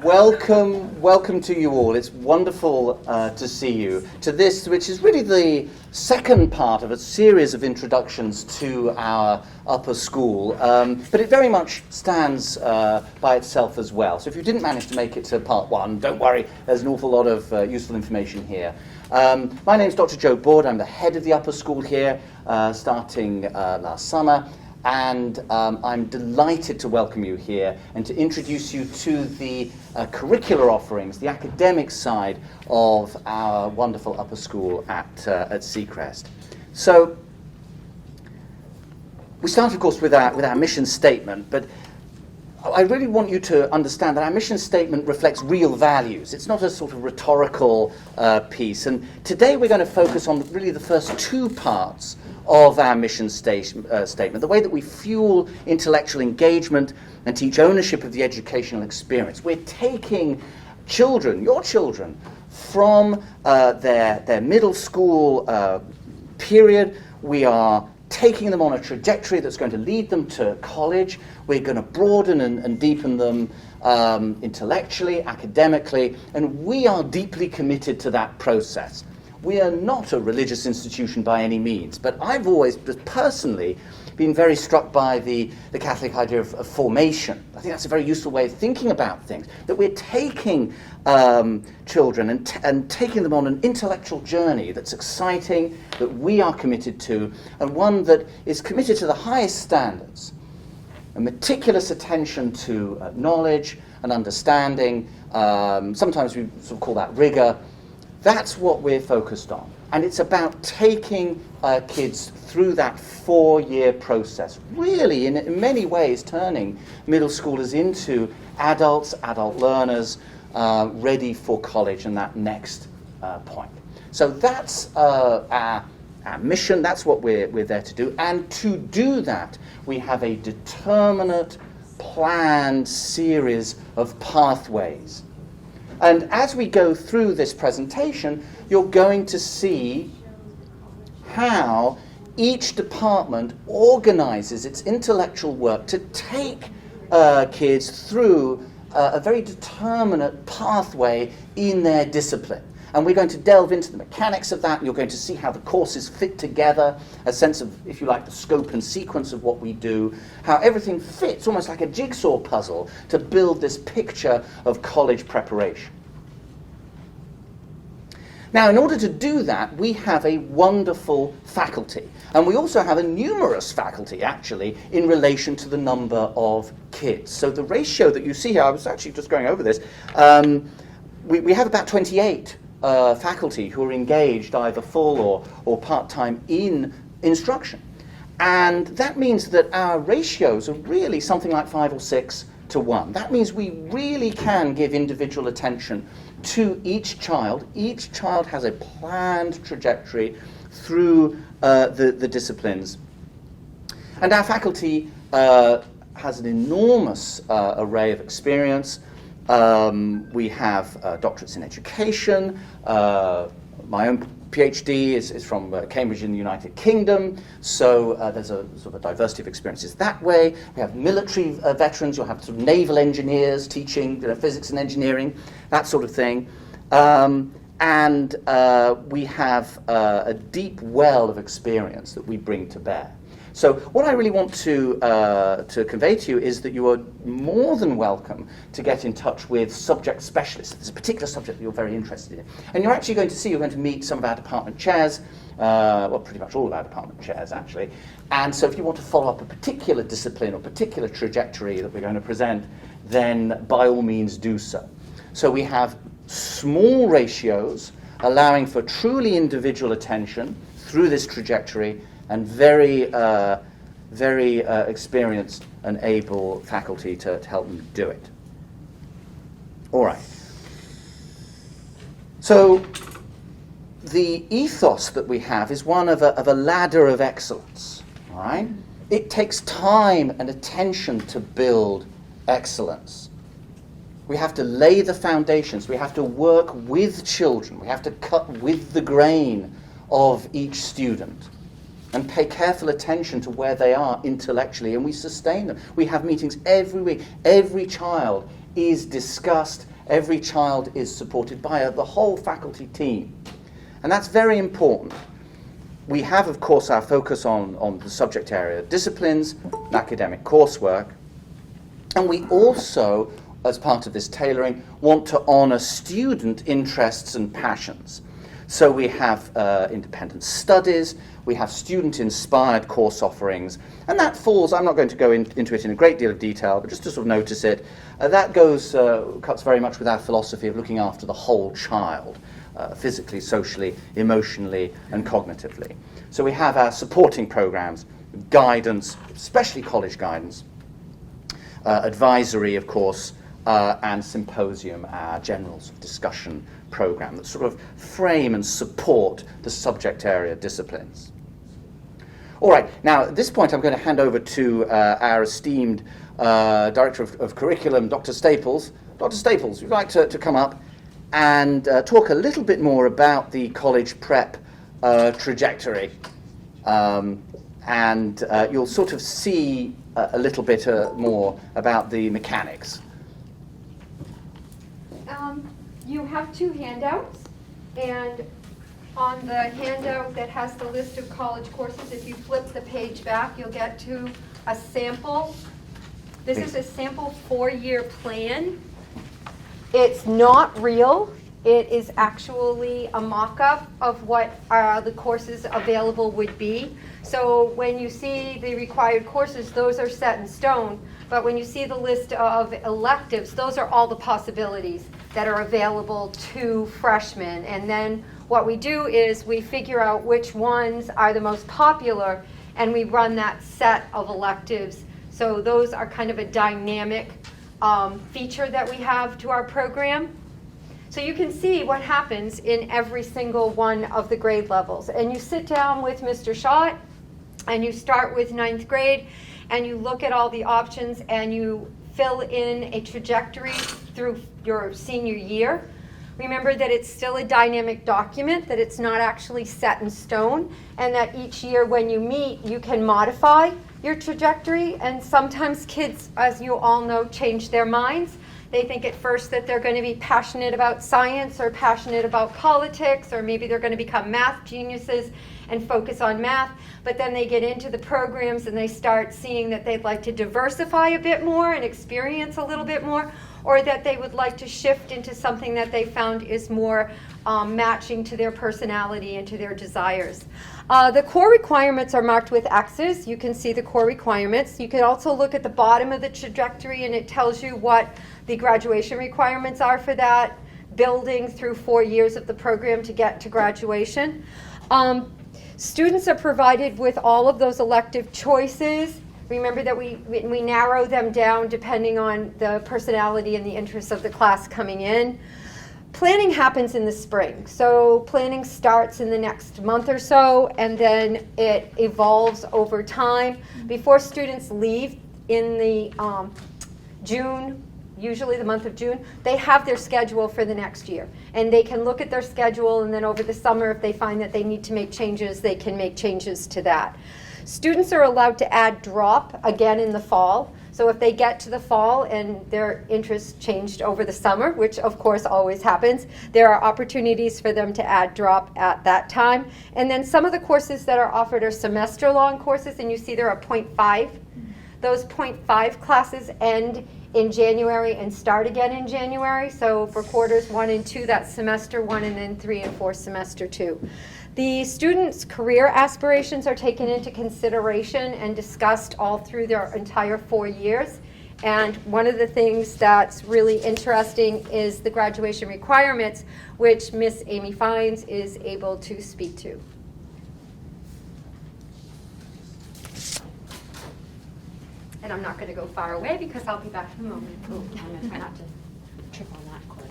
Welcome to you all. It's wonderful to see you to this, which is really the second part of a series of introductions to our upper school, but it very much stands by itself as well. So if you didn't manage to make it to part one, don't worry, there's an awful lot of useful information here. My name's Dr. Joe Board. I'm the head of the upper school here, starting last summer. And I'm delighted to welcome you here and to introduce you to the curricular offerings, the academic side of our wonderful upper school at Seacrest. So we start, of course, with our mission statement, but I really want you to understand that our mission statement reflects real values. It's not a sort of rhetorical piece. And today we're going to focus on really the first two parts of our mission statement, the way that we fuel intellectual engagement and teach ownership of the educational experience. We're taking children, your children, from their middle school period. We are taking them on a trajectory that's going to lead them to college. We're going to broaden and deepen them intellectually, academically, and we are deeply committed to that process. We are not a religious institution by any means, but I've always personally been very struck by the Catholic idea of formation. I think that's a very useful way of thinking about things, that we're taking children and taking them on an intellectual journey that's exciting, that we are committed to, and one that is committed to the highest standards, a meticulous attention to knowledge and understanding. Sometimes we sort of call that rigor. That's what we're focused on. And it's about taking kids through that 4-year process, really in many ways turning middle schoolers into adults, adult learners, ready for college and that next point. So that's our mission, that's what we're there to do. And to do that, we have a determinate, planned series of pathways. And as we go through this presentation, you're going to see how each department organizes its intellectual work to take kids through a very determinate pathway in their discipline. And we're going to delve into the mechanics of that. You're going to see how the courses fit together, a sense of, if you like, the scope and sequence of what we do, how everything fits almost like a jigsaw puzzle to build this picture of college preparation. Now, in order to do that, we have a wonderful faculty. And we also have a numerous faculty, actually, in relation to the number of kids. So the ratio that you see here, I was actually just going over this, we have about 28 faculty who are engaged either full or part-time in instruction. And that means that our ratios are really something like 5 or 6 to 1. That means we really can give individual attention to each child. Each child has a planned trajectory through the disciplines. And our faculty has an enormous array of experience. We have doctorates in education. My own PhD is from Cambridge in the United Kingdom, so there's a sort of a diversity of experiences that way. We have military veterans. You'll have sort of naval engineers teaching physics and engineering, that sort of thing. And we have a deep well of experience that we bring to bear. So what I really want to convey to you is that you are more than welcome to get in touch with subject specialists. There's a particular subject that you're very interested in. And you're actually going to meet some of our department chairs, well, pretty much all of our department chairs, actually. And so if you want to follow up a particular discipline or particular trajectory that we're going to present, then by all means do so. So we have small ratios allowing for truly individual attention through this trajectory, and very experienced and able faculty to help them do it. All right. So the ethos that we have is one of a ladder of excellence. All right. It takes time and attention to build excellence. We have to lay the foundations. We have to work with children. We have to cut with the grain of each student. and pay careful attention to where they are intellectually, and we sustain them. We have meetings every week. Every child is discussed. Every child is supported by the whole faculty team. And that's very important. We have, of course, our focus on the subject area disciplines, academic coursework, and we also, as part of this tailoring, want to honour student interests and passions. So we have independent studies, we have student-inspired course offerings, and that falls, I'm not going to go into it in a great deal of detail, but just to sort of notice it, that cuts very much with our philosophy of looking after the whole child, physically, socially, emotionally, and cognitively. So we have our supporting programs, guidance, especially college guidance, advisory, of course, and symposium, our general sort of discussion program that sort of frame and support the subject area disciplines. All right, now at this point I'm going to hand over to our esteemed Director of Curriculum, Dr. Staples. Dr. Staples, would you like to come up and talk a little bit more about the college prep trajectory? And you'll sort of see a little bit more about the mechanics. You have two handouts, and on the handout that has the list of college courses, if you flip the page back, you'll get to a sample. This is a sample 4-year plan. It's not real. It is actually a mock-up of what the courses available would be. So when you see the required courses, those are set in stone. But when you see the list of electives, those are all the possibilities that are available to freshmen. And then what we do is we figure out which ones are the most popular, and we run that set of electives. So those are kind of a dynamic feature that we have to our program. So you can see what happens in every single one of the grade levels. And you sit down with Mr. Schott, and you start with 9th grade, and you look at all the options, and you fill in a trajectory through your senior year. Remember that it's still a dynamic document, that it's not actually set in stone, and that each year when you meet, you can modify your trajectory. And sometimes kids, as you all know, change their minds. They think at first that they're going to be passionate about science or passionate about politics, or maybe they're going to become math geniuses and focus on math. But then they get into the programs and they start seeing that they'd like to diversify a bit more and experience a little bit more, or that they would like to shift into something that they found is more matching to their personality and to their desires. The core requirements are marked with X's. You can see the core requirements. You can also look at the bottom of the trajectory, and it tells you what the graduation requirements are for that building through 4 years of the program to get to graduation. Students are provided with all of those elective choices. Remember that we narrow them down depending on the personality and the interests of the class coming in. Planning happens in the spring. So planning starts in the next month or so, and then it evolves over time. Before students leave in the June, usually the month of June, they have their schedule for the next year. And they can look at their schedule, and then over the summer, if they find that they need to make changes, they can make changes to that. Students are allowed to add drop again in the fall. So if they get to the fall and their interests changed over the summer, which of course always happens, there are opportunities for them to add drop at that time. And then some of the courses that are offered are semester-long courses, and you see there are 0.5. Those 0.5 classes end in January and start again in January. So for quarters 1 and 2, that's semester 1, and then 3 and 4, semester 2. The students' career aspirations are taken into consideration and discussed all through their entire 4 years. And one of the things that's really interesting is the graduation requirements, which Miss Amy Fines is able to speak to. And I'm not going to go far away because I'll be back in a moment. Oh, I'm going to try not to trip on that cord.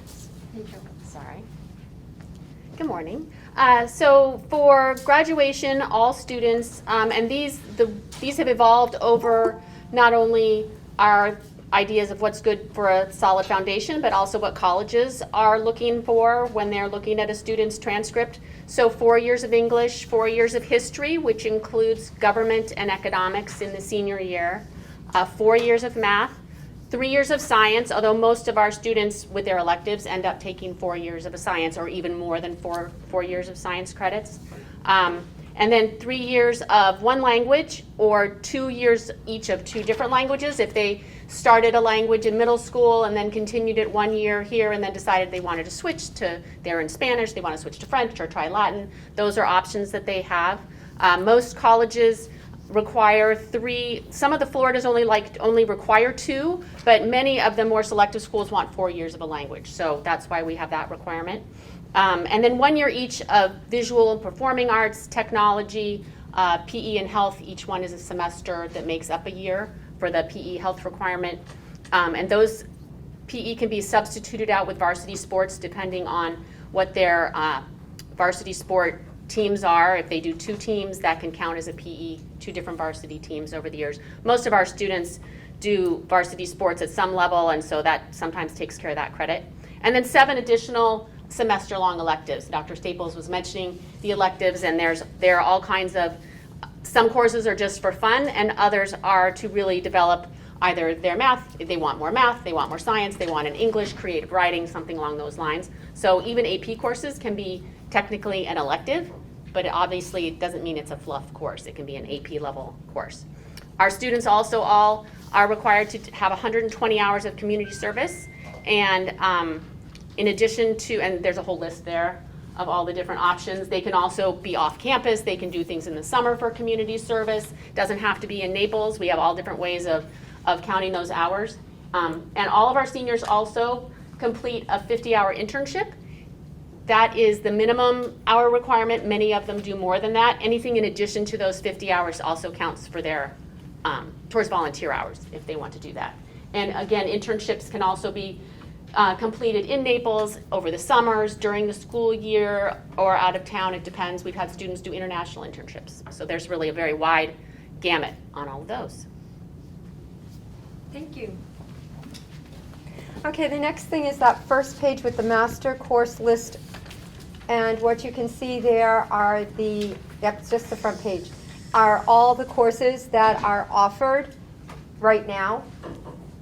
Sorry. Good morning. So for graduation, all students, and these have evolved over not only our ideas of what's good for a solid foundation, but also what colleges are looking for when they're looking at a student's transcript. So 4 years of English, 4 years of history, which includes government and economics in the senior year, 4 years of math, 3 years of science, although most of our students with their electives end up taking 4 years of a science, or even more than four years of science credits. And then 3 years of one language, or 2 years each of 2 different languages. If they started a language in middle school and then continued it 1 year here and then decided they wanted to switch to, they're in Spanish, they want to switch to French or try Latin, those are options that they have. Most colleges require 3. Some of the Floridas only require 2, but many of the more selective schools want 4 years of a language. So that's why we have that requirement. And then 1 year each of visual and performing arts, technology, PE and health. Each one is a semester that makes up a year for the PE health requirement. And those PE can be substituted out with varsity sports depending on what their varsity sport teams are. If they do 2 teams, that can count as a PE, 2 different varsity teams over the years. Most of our students do varsity sports at some level, and so that sometimes takes care of that credit. And then 7 additional semester-long electives. Dr. Staples was mentioning the electives, and there are all kinds of, some courses are just for fun, and others are to really develop either their math, they want more science, they want an English, creative writing, something along those lines. So even AP courses can be technically an elective, but it obviously doesn't mean it's a fluff course. It can be an AP level course. Our students also all are required to have 120 hours of community service, and in addition to, and there's a whole list there of all the different options, they can also be off campus. They can do things in the summer for community service. Doesn't have to be in Naples. We have all different ways of counting those hours. And all of our seniors also complete a 50-hour internship. That is the minimum hour requirement. Many of them do more than that. Anything in addition to those 50 hours also counts for their, towards volunteer hours if they want to do that. And again, internships can also be completed in Naples over the summers, during the school year, or out of town. It depends. We've had students do international internships. So there's really a very wide gamut on all of those. Thank you. Okay, the next thing is that first page with the master course list. And what you can see there are it's just the front page, are all the courses that are offered right now.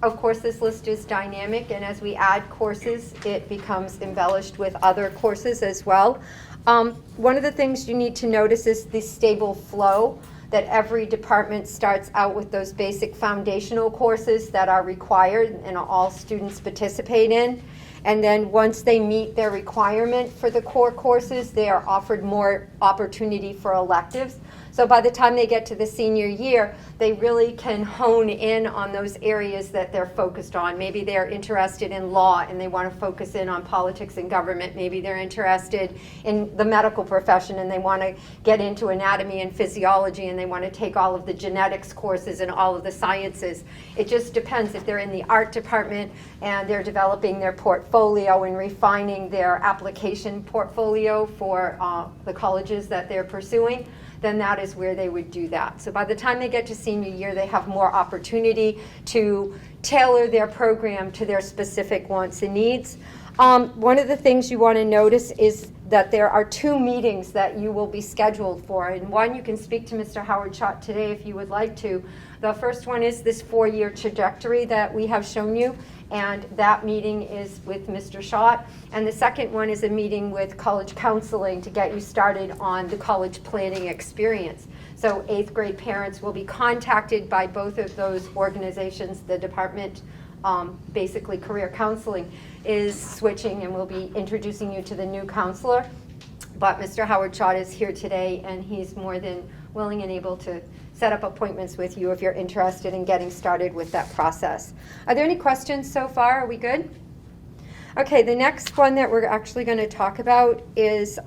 Of course, this list is dynamic, and as we add courses, it becomes embellished with other courses as well. One of the things you need to notice is the stable flow, that every department starts out with those basic foundational courses that are required and all students participate in. And then once they meet their requirement for the core courses, they are offered more opportunity for electives. So by the time they get to the senior year, they really can hone in on those areas that they're focused on. Maybe they're interested in law and they want to focus in on politics and government. Maybe they're interested in the medical profession and they want to get into anatomy and physiology and they want to take all of the genetics courses and all of the sciences. It just depends. If they're in the art department and they're developing their portfolio and refining their application portfolio for the colleges that they're pursuing, then that is where they would do that. So by the time they get to senior year, they have more opportunity to tailor their program to their specific wants and needs. One of the things you want to notice is that there are 2 meetings that you will be scheduled for. And one, you can speak to Mr. Howard Schott today if you would like to. The first one is this 4-year trajectory that we have shown you, and that meeting is with Mr. Schott. And the second one is a meeting with college counseling to get you started on the college planning experience. So 8th grade parents will be contacted by both of those organizations. The department, basically career counseling, is switching and will be introducing you to the new counselor. But Mr. Howard Schott is here today, and he's more than willing and able to set up appointments with you if you're interested in getting started with that process. Are there any questions so far? Are we good? Okay, the next one that we're actually going to talk about is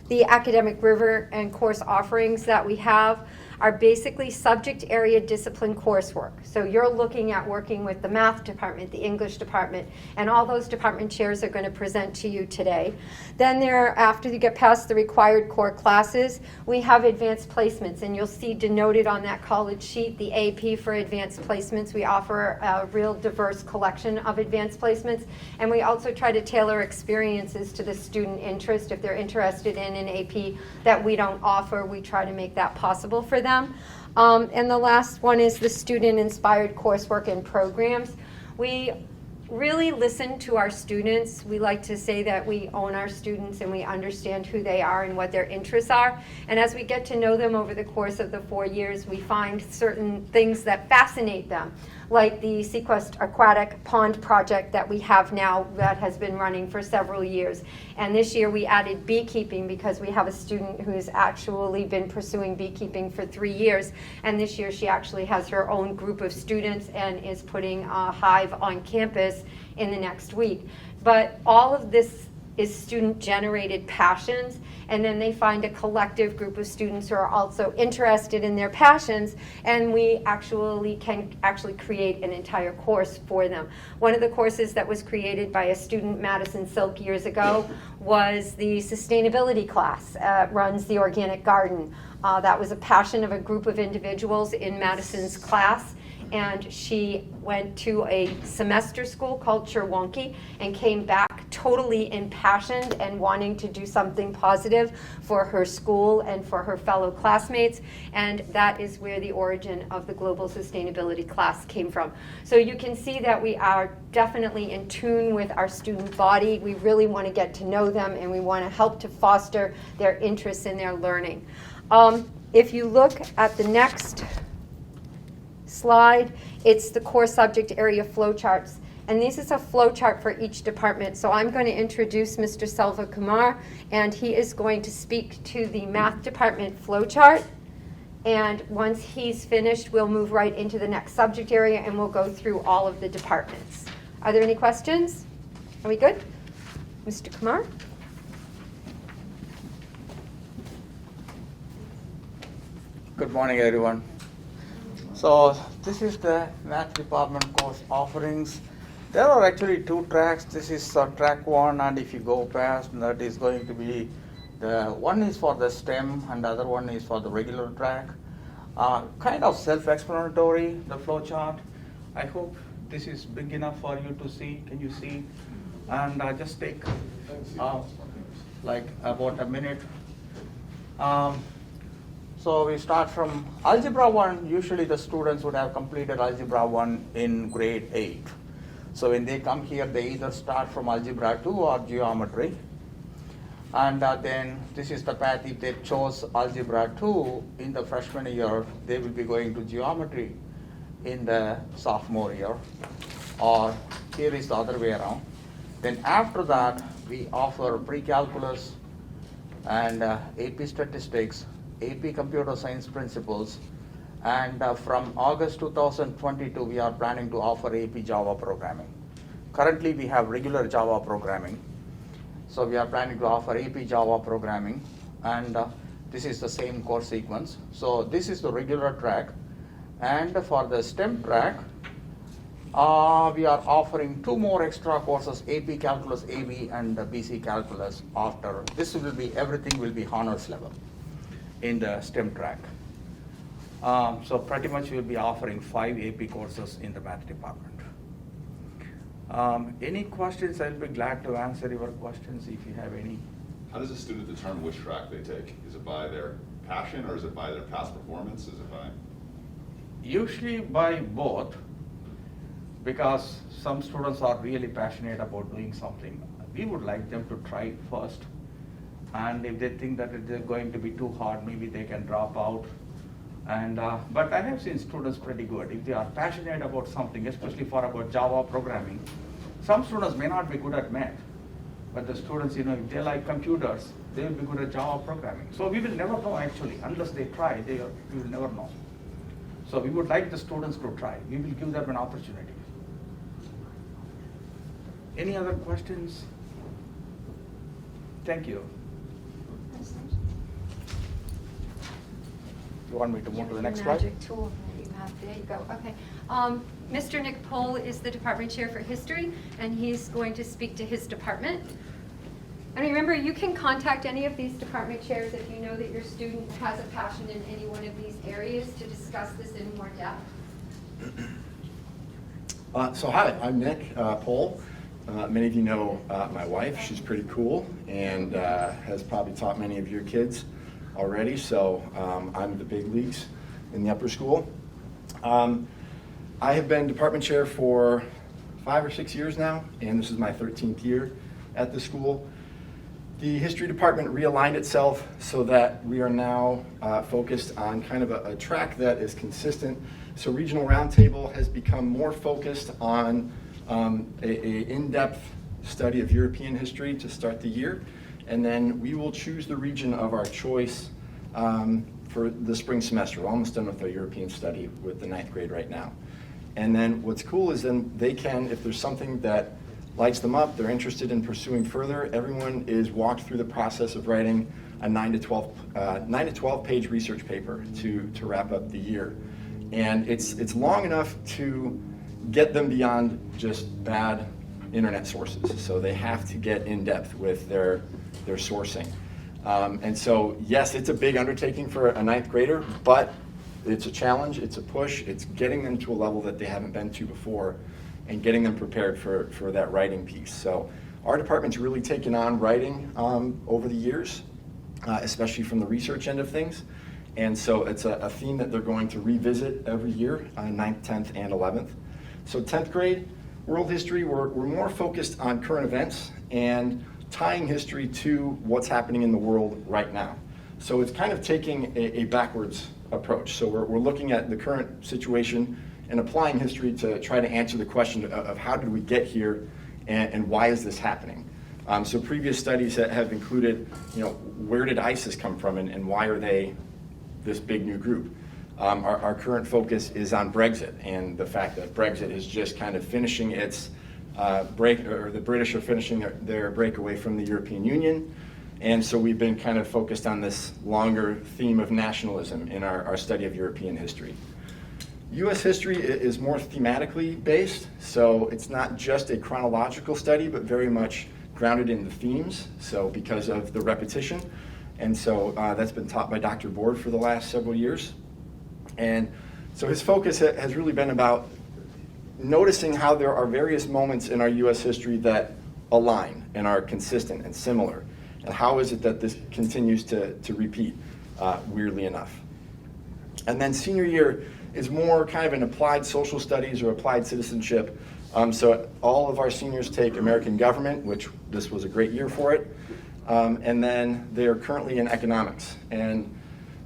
the academic river and course offerings that we have. are basically subject area discipline coursework. So you're looking at working with the math department, the English department, and all those department chairs are going to present to you today. Then after you get past the required core classes, we have advanced placements, and you'll see denoted on that college sheet the AP for advanced placements. We offer a real diverse collection of advanced placements, and we also try to tailor experiences to the student interest. If they're interested in an AP that we don't offer, we try to make that possible for them. And the last one is the student-inspired coursework and programs. We really listen to our students. We like to say that we own our students and we understand who they are and what their interests are. And as we get to know them over the course of the 4 years, we find certain things that fascinate them, like the Sequest Aquatic Pond project that we have now that has been running for several years. And this year we added beekeeping because we have a student who has actually been pursuing beekeeping for 3 years. And this year she actually has her own group of students and is putting a hive on campus in the next week. But all of this is student-generated passions, and then they find a collective group of students who are also interested in their passions, and we can create an entire course for them. One of the courses that was created by a student, Madison Silk, years ago was the sustainability class. Runs the organic garden. That was a passion of a group of individuals in Madison's class, and she went to a semester school called Chirwonki and came back totally impassioned and wanting to do something positive for her school and for her fellow classmates, and that is where the origin of the Global Sustainability class came from. So you can see that we are definitely in tune with our student body. We really want to get to know them, and we want to help to foster their interests in their learning. If you look at the next slide, it's the core subject area flowcharts. And this is a flowchart for each department. So I'm going to introduce Mr. Selva Kumar, and he is going to speak to the math department flowchart. And once he's finished, we'll move right into the next subject area, and we'll go through all of the departments. Are there any questions? Are we good? Mr. Kumar? Good morning, everyone. So this is the math department course offerings. There are actually 2 tracks. This is track 1, and if you go past, that is going to be the one is for the STEM and the other one is for the regular track. Kind of self-explanatory, the flow chart. I hope this is big enough for you to see. Can you see? And just take like about a minute. So we start from Algebra 1. Usually the students would have completed Algebra 1 in grade 8. So when they come here, they either start from Algebra 2 or Geometry. And then this is the path. If they chose Algebra 2 in the freshman year, they will be going to Geometry in the sophomore year. Or here is the other way around. Then after that, we offer pre-calculus and AP statistics, AP Computer Science Principles, and from August 2022, we are planning to offer AP Java Programming. Currently, we have regular Java Programming, so we are planning to offer AP Java Programming, and this is the same course sequence. So this is the regular track, and for the STEM track, we are offering 2 more extra courses, AP Calculus AB and BC Calculus after. This will be, everything will be honors level in the STEM track. So pretty much we'll be offering 5 AP courses in the math department. Any questions? I'll be glad to answer your questions if you have any. How does a student determine which track they take? Is it by their passion or is it by their past performance? Is it by? Usually by both, because some students are really passionate about doing something. We would like them to try it first. And if they think that it is going to be too hard, maybe they can drop out. And but I have seen students pretty good. If they are passionate about something, especially for about Java programming, some students may not be good at math, but the students, if they like computers, they will be good at Java programming. So we will never know actually, unless they try, we will never know. So we would like the students to try. We will give them an opportunity. Any other questions? Thank you. You want me to move to the next slide? Magic tool that you have. There you go. Okay. Mr. Nick Pohl is the department chair for history, and he's going to speak to his department. And remember, you can contact any of these department chairs if you know that your student has a passion in any one of these areas to discuss this in more depth. So hi, I'm Nick Pohl. Many of you know my wife. She's pretty cool and has probably taught many of your kids already. So I'm the big leagues in the upper school. I have been department chair for 5 or 6 years now, and this is my 13th year at the school. The history department realigned itself so that we are now focused on kind of a track that is consistent. So Regional Roundtable has become more focused on a in-depth study of European history to start the year. And then we will choose the region of our choice for the spring semester. We're almost done with our European study with the 9th grade right now. And then what's cool is then they can, if there's something that lights them up, they're interested in pursuing further, everyone is walked through the process of writing a 9 to 12 page research paper to wrap up the year. And it's long enough to get them beyond just bad internet sources. So they have to get in depth with their sourcing. And so, yes, it's a big undertaking for a 9th grader, but it's a challenge, it's a push, it's getting them to a level that they haven't been to before and getting them prepared for that writing piece. So our department's really taken on writing over the years, especially from the research end of things. And so it's a theme that they're going to revisit every year, 9th, 10th, and 11th. So 10th grade, world history, we're more focused on current events and tying history to what's happening in the world right now. So it's kind of taking a backwards approach. So we're looking at the current situation and applying history to try to answer the question of how did we get here and why is this happening? So previous studies that have included, where did ISIS come from and why are they this big new group? Our current focus is on Brexit and the fact that Brexit is just kind of finishing its the British are finishing their break away from the European Union. And so we've been kind of focused on this longer theme of nationalism in our study of European history. U.S. history is more thematically based, so it's not just a chronological study, but very much grounded in the themes, so because of the repetition. And so that's been taught by Dr. Board for the last several years. And so his focus has really been about noticing how there are various moments in our U.S. history that align and are consistent and similar. And how is it that this continues to repeat, weirdly enough. And then senior year is more kind of an applied social studies or applied citizenship. So all of our seniors take American government, which this was a great year for it. And then they are currently in economics. And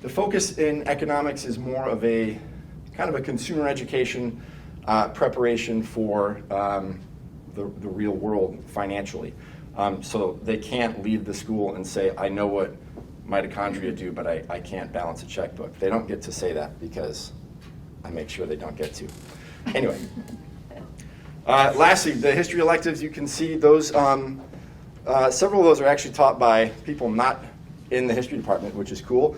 the focus in economics is more of a kind of a consumer education preparation for the real world financially. So they can't leave the school and say, I know what mitochondria do, but I can't balance a checkbook. They don't get to say that because I make sure they don't get to. Anyway, lastly, the history electives, you can see those, several of those are actually taught by people not in the history department, which is cool.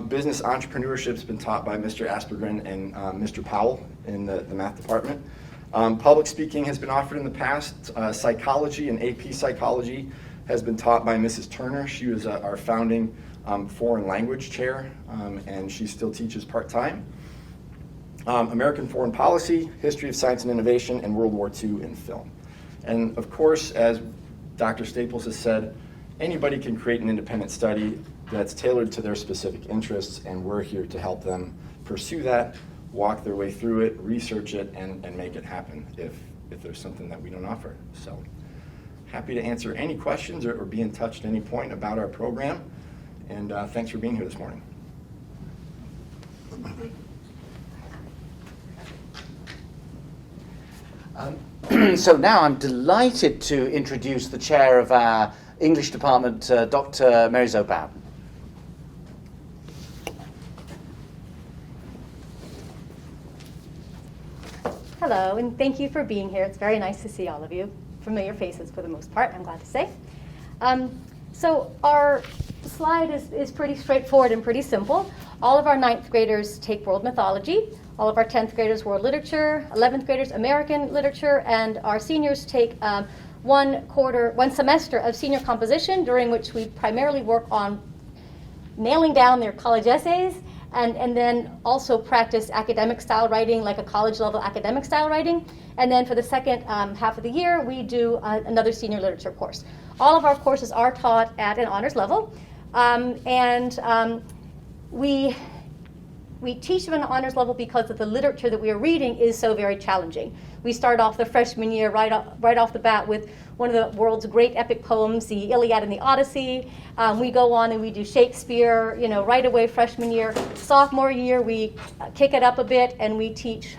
Business entrepreneurship has been taught by Mr. Aspergren and Mr. Powell in the math department. Public speaking has been offered in the past. Psychology and AP psychology has been taught by Mrs. Turner. She was our founding foreign language chair, and she still teaches part-time. American foreign policy, history of science and innovation, and World War II in film. And of course, as Dr. Staples has said, anybody can create an independent study that's tailored to their specific interests, and we're here to help them pursue that, walk their way through it, research it, and make it happen if there's something that we don't offer. So happy to answer any questions or be in touch at any point about our program. And thanks for being here this morning. So now I'm delighted to introduce the chair of our English department, Dr. Mary Zobab. Hello, and thank you for being here. It's very nice to see all of you. Familiar faces for the most part, I'm glad to say. So our slide is pretty straightforward and pretty simple. All of our 9th graders take world mythology. All of our 10th graders world literature, 11th graders American literature, and our seniors take one semester of senior composition, during which we primarily work on nailing down their college essays, and then also practice academic style writing, like a college level academic style writing. And then for the second half of the year, we do another senior literature course. All of our courses are taught at an honors level, we teach them at an honors level because of the literature that we are reading is so very challenging. We start off the freshman year right off the bat with one of the world's great epic poems, the Iliad and the Odyssey. We go on and we do Shakespeare, right away freshman year. Sophomore year, we kick it up a bit and we teach,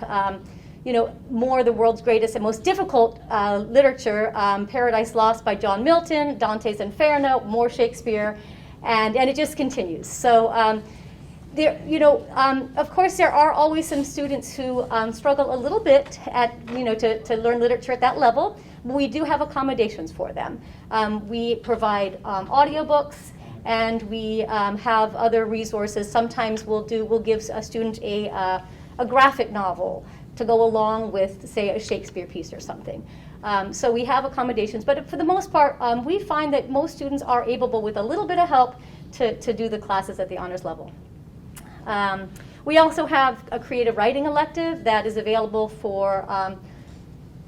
more of the world's greatest and most difficult literature, Paradise Lost by John Milton, Dante's Inferno, more Shakespeare, and it just continues. So, of course, there are always some students who struggle a little bit to learn literature at that level. We do have accommodations for them. We provide audiobooks, and we have other resources. Sometimes we'll give a student a graphic novel to go along with, say, a Shakespeare piece or something. So we have accommodations, but for the most part, we find that most students are able, with a little bit of help, to do the classes at the honors level. We also have a creative writing elective that is available for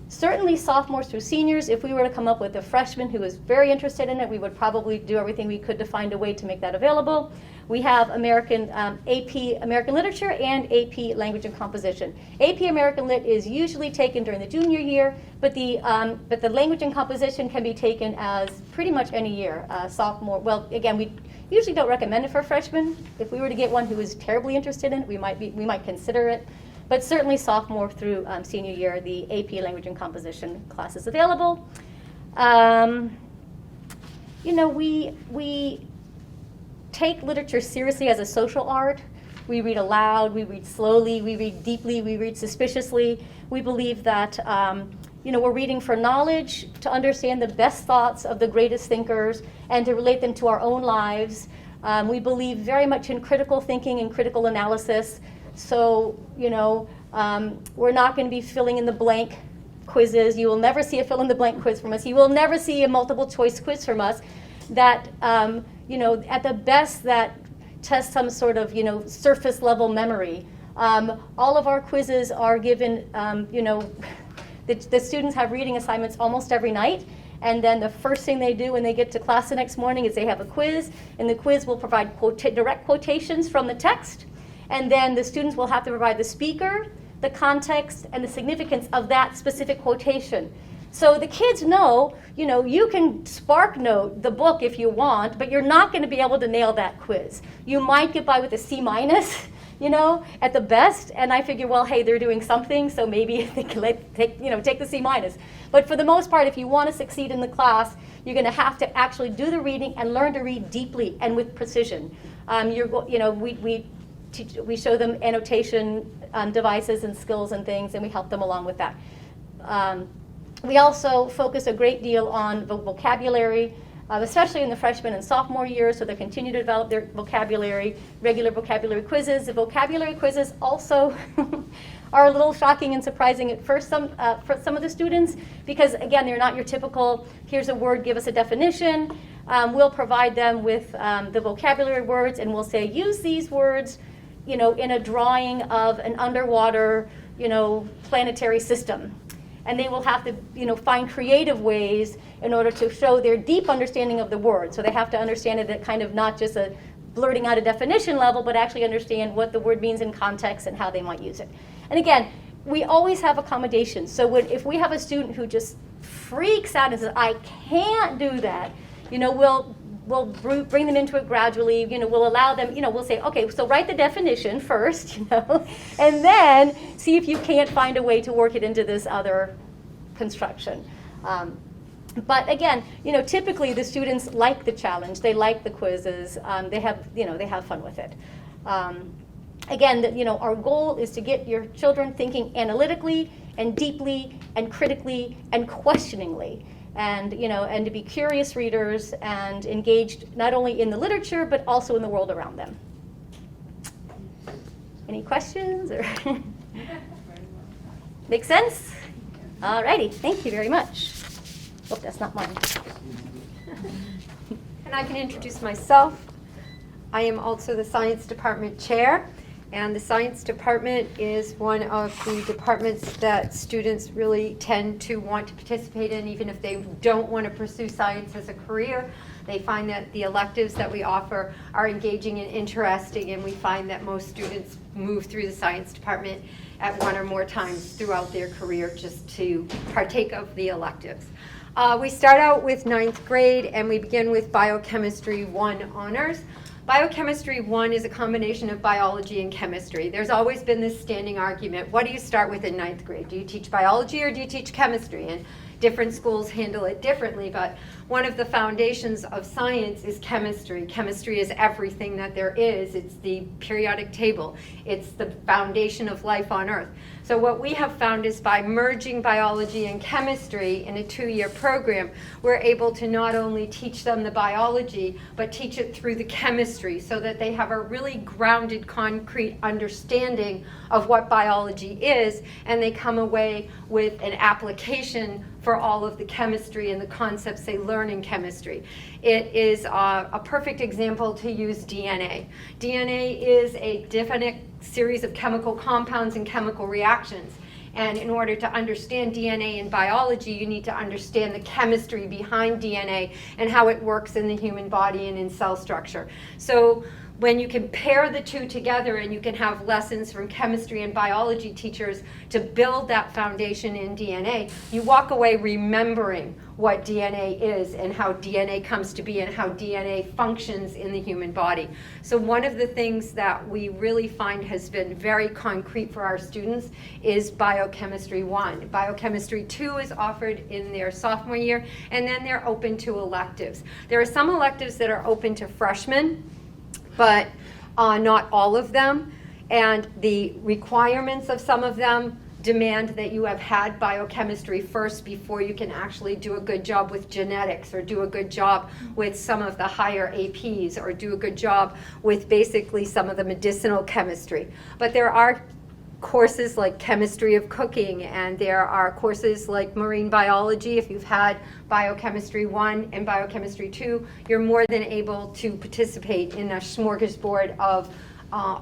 certainly sophomores through seniors. If we were to come up with a freshman who is very interested in it, we would probably do everything we could to find a way to make that available. We have AP American Literature and AP Language and Composition. AP American Lit is usually taken during the junior year, but the Language and Composition can be taken as pretty much any year. Sophomore, well, again, we usually don't recommend it for freshmen. If we were to get one who is terribly interested in it, we might consider it. But certainly sophomore through senior year, the AP Language and Composition class is available. We take literature seriously as a social art. We read aloud, we read slowly, we read deeply, we read suspiciously. We believe that we're reading for knowledge, to understand the best thoughts of the greatest thinkers, and to relate them to our own lives. We believe very much in critical thinking and critical analysis. So, we're not going to be filling in the blank quizzes. You will never see a fill in the blank quiz from us. You will never see a multiple choice quiz from us that, at the best, that tests some sort of, surface level memory. All of our quizzes are given, the students have reading assignments almost every night. And then the first thing they do when they get to class the next morning is they have a quiz, and the quiz will provide direct quotations from the text. And then the students will have to provide the speaker, the context, and the significance of that specific quotation. So the kids know, you can spark note the book if you want, but you're not going to be able to nail that quiz. You might get by with a C-, at the best. And I figure, well, hey, they're doing something, so maybe they can take the C-. But for the most part, if you want to succeed in the class, you're going to have to actually do the reading and learn to read deeply and with precision. We show them annotation devices and skills and things, and we help them along with that. We also focus a great deal on vocabulary, especially in the freshman and sophomore years, so they continue to develop their vocabulary, regular vocabulary quizzes. The vocabulary quizzes also are a little shocking and surprising at first for some of the students, because, again, they're not your typical, here's a word, give us a definition. We'll provide them with the vocabulary words, and we'll say, use these words in a drawing of an underwater, planetary system. And they will have to, find creative ways in order to show their deep understanding of the word. So they have to understand it at kind of not just a blurting out a definition level, but actually understand what the word means in context and how they might use it. And again, we always have accommodations. So if we have a student who just freaks out and says, I can't do that, we'll bring them into it gradually. We'll allow them, we'll say, okay, so write the definition first, and then see if you can't find a way to work it into this other construction. But again, typically the students like the challenge. They like the quizzes. They have fun with it. Again, our goal is to get your children thinking analytically and deeply and critically and questioningly. And to be curious readers and engaged not only in the literature but also in the world around them. Any questions or make sense? All righty, thank you very much. Oh, that's not mine. And I can introduce myself. I am also the Science Department Chair, and the Science Department is one of the departments that students really tend to want to participate in, even if they don't want to pursue science as a career. They find that the electives that we offer are engaging and interesting, and we find that most students move through the Science Department at one or more times throughout their career just to partake of the electives. We start out with 9th grade, and we begin with Biochemistry 1 honors. Biochemistry 1 is a combination of biology and chemistry. There's always been this standing argument, what do you start with in 9th grade? Do you teach biology or do you teach chemistry? And different schools handle it differently, but one of the foundations of science is chemistry. Chemistry is everything that there is. It's the periodic table. It's the foundation of life on Earth. So what we have found is by merging biology and chemistry in a 2-year program, we're able to not only teach them the biology, but teach it through the chemistry so that they have a really grounded, concrete understanding of what biology is, and they come away with an application for all of the chemistry and the concepts they learn in chemistry. It is a perfect example to use DNA. DNA is a definite series of chemical compounds and chemical reactions. And in order to understand DNA in biology, you need to understand the chemistry behind DNA and how it works in the human body and in cell structure. So when you can pair the two together and you can have lessons from chemistry and biology teachers to build that foundation in DNA, you walk away remembering what DNA is and how DNA comes to be and how DNA functions in the human body. So one of the things that we really find has been very concrete for our students is Biochemistry 1. Biochemistry 2 is offered in their sophomore year, and then they're open to electives. There are some electives that are open to freshmen, but not all of them, and the requirements of some of them demand that you have had biochemistry first before you can actually do a good job with genetics or do a good job with some of the higher APs or do a good job with basically some of the medicinal chemistry. But there are courses like chemistry of cooking, and there are courses like marine biology. If you've had Biochemistry 1 and Biochemistry 2, you're more than able to participate in a smorgasbord of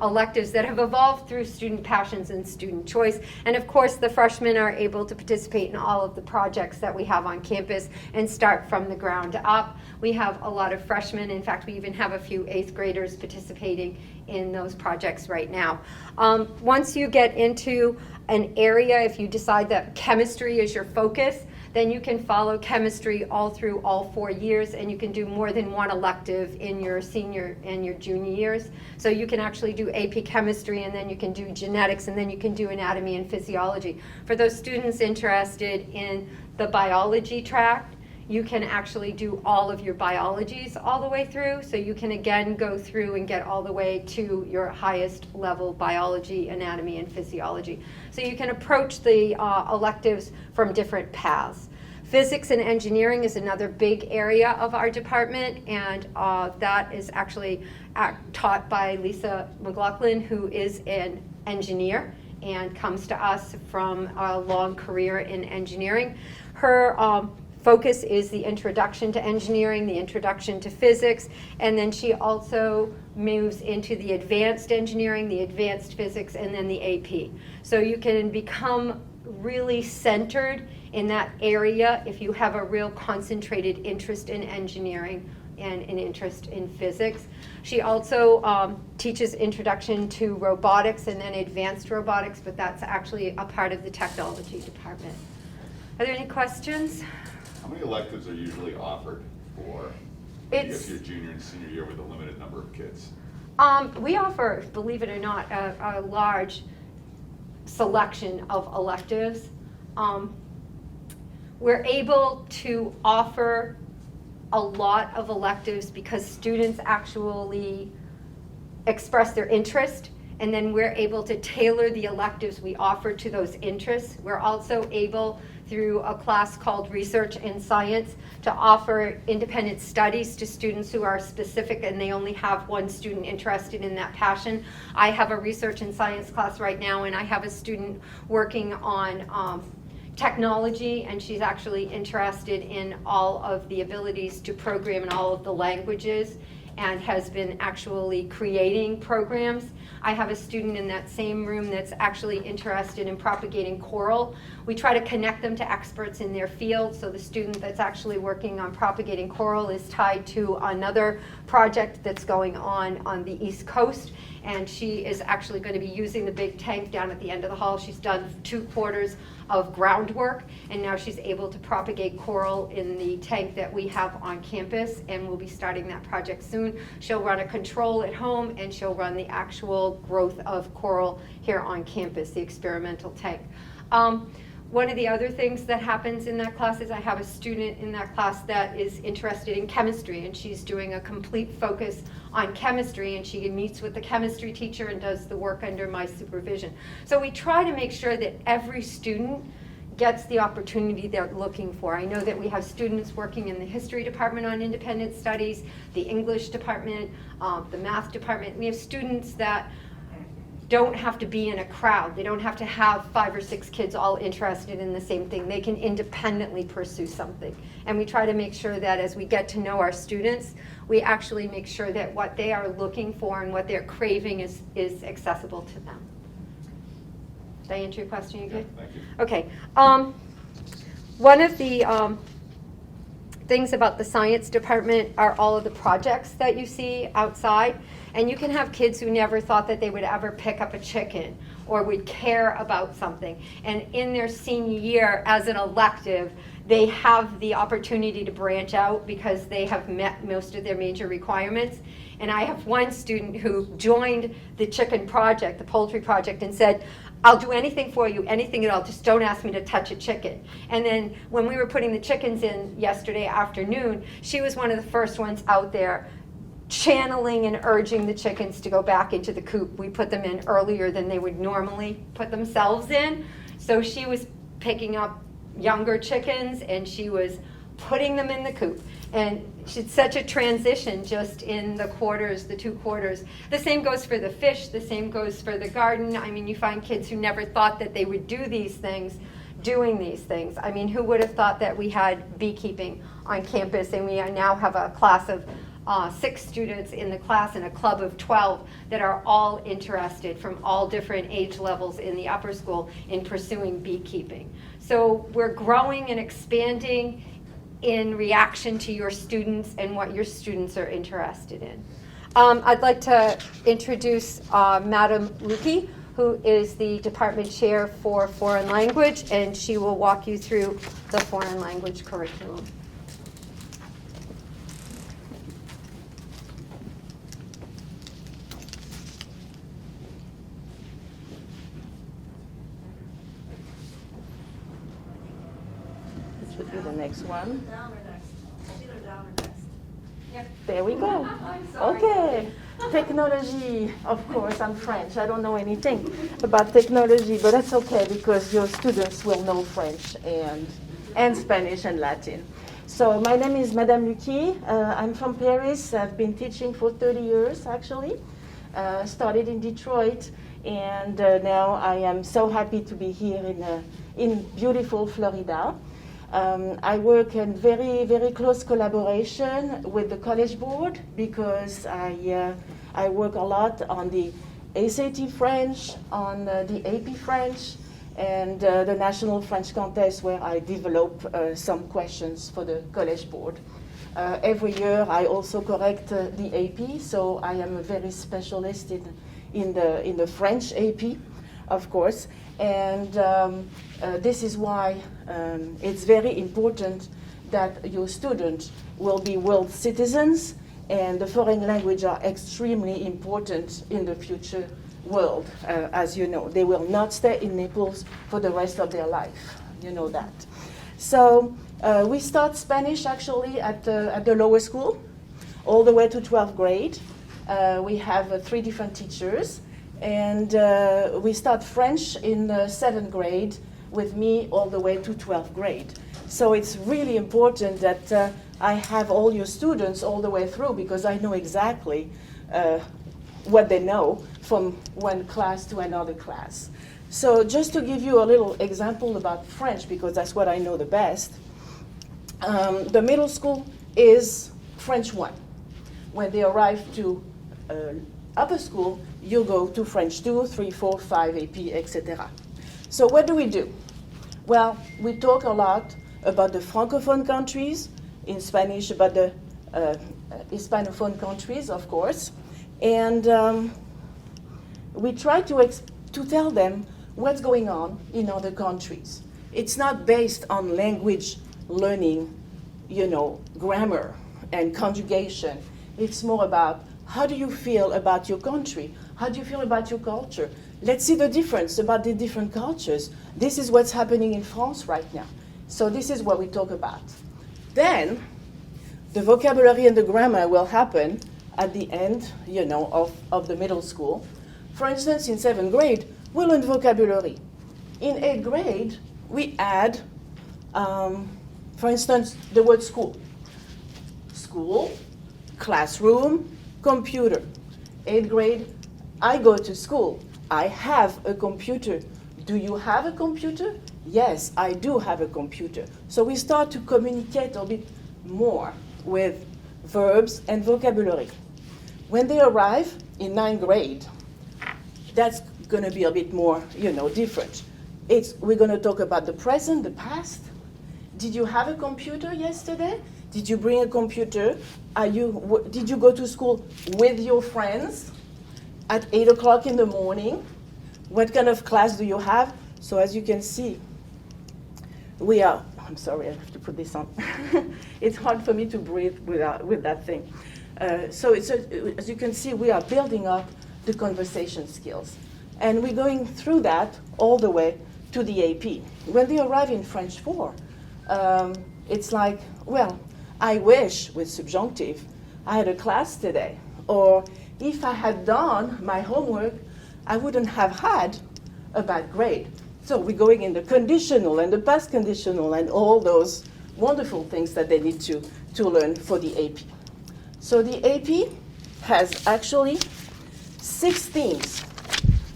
electives that have evolved through student passions and student choice. And of course, the freshmen are able to participate in all of the projects that we have on campus and start from the ground up. We have a lot of freshmen. In fact, we even have a few 8th graders participating in those projects right now. Once you get into an area, if you decide that chemistry is your focus, then you can follow chemistry all through all 4 years, and you can do more than one elective in your senior and your junior years. So you can actually do AP chemistry, and then you can do genetics, and then you can do anatomy and physiology. For those students interested in the biology track, you can actually do all of your biologies all the way through. So you can again go through and get all the way to your highest level biology, anatomy, and physiology. So you can approach the electives from different paths. Physics and engineering is another big area of our department, and that is actually taught by Lisa McLaughlin, who is an engineer and comes to us from a long career in engineering. Her focus is the introduction to engineering, the introduction to physics, and then she also moves into the advanced engineering, the advanced physics, and then the AP. So you can become really centered in that area if you have a real concentrated interest in engineering and an interest in physics. She also teaches introduction to robotics and then advanced robotics, but that's actually a part of the technology department. Are there any questions? How many electives are usually offered for your junior and senior year with a limited number of kids? We offer, believe it or not, a large selection of electives. We're able to offer a lot of electives because students actually express their interest and then we're able to tailor the electives we offer to those interests. We're also able, through a class called Research in Science, to offer independent studies to students who are specific and they only have one student interested in that passion. I have a Research in Science class right now, and I have a student working on technology, and she's actually interested in all of the abilities to program in all of the languages and has been actually creating programs. I have a student in that same room that's actually interested in propagating coral. We try to connect them to experts in their field, so the student that's actually working on propagating coral is tied to another project that's going on the East Coast, and she is actually going to be using the big tank down at the end of the hall. She's done 2 quarters of groundwork, and now she's able to propagate coral in the tank that we have on campus, and we'll be starting that project soon. She'll run a control at home, and she'll run the actual growth of coral here on campus, the experimental tank. One of the other things that happens in that class is I have a student in that class that is interested in chemistry, and she's doing a complete focus on chemistry, and she meets with the chemistry teacher and does the work under my supervision. So we try to make sure that every student gets the opportunity they're looking for. I know that we have students working in the history department on independent studies, the English department, the math department. We have students that don't have to be in a crowd. They don't have to have 5 or 6 kids all interested in the same thing. They can independently pursue something. And we try to make sure that as we get to know our students, we actually make sure that what they are looking for and what they're craving is accessible to them. Did I answer your question? You good? Yeah, thank you. Okay. One of the things about the science department are all of the projects that you see outside. And you can have kids who never thought that they would ever pick up a chicken or would care about something. And in their senior year, as an elective, they have the opportunity to branch out because they have met most of their major requirements. And I have one student who joined the chicken project, the poultry project, and said, I'll do anything for you, anything at all, just don't ask me to touch a chicken. And then when we were putting the chickens in yesterday afternoon, she was one of the first ones out there channeling and urging the chickens to go back into the coop. We put them in earlier than they would normally put themselves in. So she was picking up younger chickens and she was putting them in the coop. And it's such a transition just in the quarters, the 2 quarters. The same goes for the fish, the same goes for the garden. I mean, you find kids who never thought that they would do these things, doing these things. I mean, who would have thought that we had beekeeping on campus, and we now have a class of 6 students in the class and a club of 12 that are all interested from all different age levels in the upper school in pursuing beekeeping. So we're growing and expanding in reaction to your students and what your students are interested in. I'd like to introduce Madam Luki, who is the department chair for foreign language, and she will walk you through the foreign language curriculum. Should be the next one. Down or next? Either down or next. There we go. Okay. Technology, of course, I'm French. I don't know anything about technology, but that's okay because your students will know French and Spanish and Latin. So my name is Madame Luki. I'm from Paris. I've been teaching for 30 years, actually. Started in Detroit, and now I am so happy to be here in beautiful Florida. I work in very, very close collaboration with the College Board because I work a lot on the SAT French, on the AP French, and the National French Contest where I develop some questions for the College Board. Every year I also correct the AP, so I am a very specialist in the French AP, of course. And this is why it's very important that your students will be world citizens, and the foreign language are extremely important in the future world. As you know, they will not stay in Naples for the rest of their life. You know that. So we start Spanish actually at the lower school, all the way to 12th grade. We have 3 different teachers. And we start French in the 7th grade with me all the way to 12th grade. So it's really important that I have all your students all the way through, because I know exactly what they know from one class to another class. So just to give you a little example about French, because that's what I know the best, the middle school is French 1. When they arrive to upper school, you go to French 2, 3, 4, 5, AP, etc. So what do? Well, we talk a lot about the Francophone countries, in Spanish about the Hispanophone countries, of course, and we try to tell them what's going on in other countries. It's not based on language learning, grammar and conjugation. It's more about, how do you feel about your country? How do you feel about your culture? Let's see the difference about the different cultures. This is what's happening in France right now. So this is what we talk about. Then the vocabulary and the grammar will happen at the end, of the middle school. For instance, in 7th grade, we learn vocabulary. In 8th grade, we add, for instance, the word school. School, classroom, computer. 8th grade, I go to school. I have a computer. Do you have a computer? Yes, I do have a computer. So we start to communicate a bit more with verbs and vocabulary. When they arrive in 9th grade, that's going to be a bit more, different. We're going to talk about the present, the past. Did you have a computer yesterday? Did you bring a computer? Did you go to school with your friends at 8 o'clock in the morning? What kind of class do you have? So as you can see, I'm sorry, I have to put this on. It's hard for me to breathe with that thing. So as you can see, we are building up the conversation skills. And we're going through that all the way to the AP. When they arrive in French 4, it's like, well, I wish, with subjunctive, I had a class today. Or if I had done my homework, I wouldn't have had a bad grade. So we're going in the conditional and the past conditional and all those wonderful things that they need to learn for the AP. So the AP has actually 6 themes.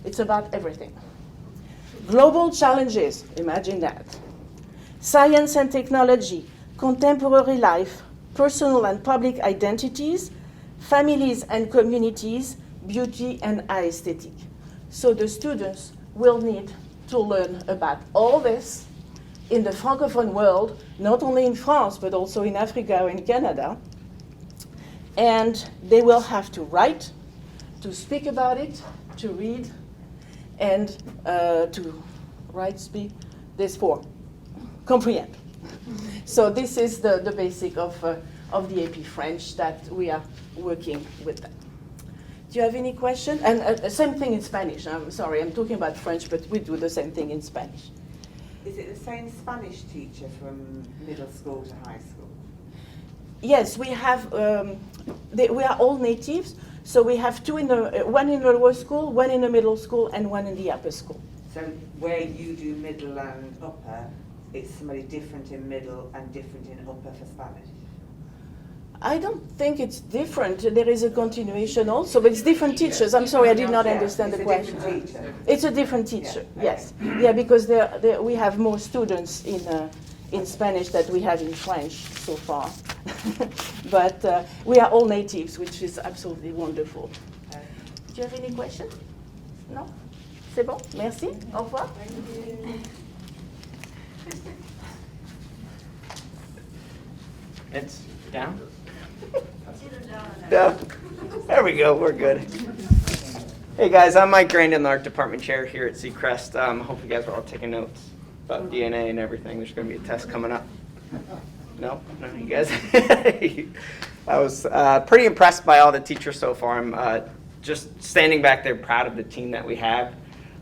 It's about everything. Global challenges, imagine that. Science and technology, contemporary life, personal and public identities, families and communities, beauty and aesthetic. So the students will need to learn about all this in the Francophone world, not only in France, but also in Africa or in Canada. And they will have to write, to speak about it, to read, and to write, speak, there's 4. Comprehend. So this is the basic of the AP French that we are working with them. Do you have any question? And same thing in Spanish. I'm sorry, I'm talking about French, but we do the same thing in Spanish. Is it the same Spanish teacher from middle school to high school? Yes, we have. We are all natives, so we have 2 one in the lower school, 1 in the middle school, and 1 in the upper school. So where you do middle and upper, it's somebody different in middle and different in upper for Spanish? I don't think it's different. There is a continuation also, but it's different teachers. I'm sorry, I did not understand the question. It's a different teacher. It's a different teacher, Yeah, yes. Yeah, because we have more students in Spanish than we have in French so far. But we are all natives, which is absolutely wonderful. Do you have any questions? No? C'est bon? Merci. Au revoir. It's down? Yeah. There we go, we're good. Hey guys, I'm Mike Grandin, the art department chair here at Seacrest. Hope you guys are all taking notes about DNA and everything. There's going to be a test coming up. No, you guys. I was pretty impressed by all the teachers so far. I'm just standing back there proud of the team that we have.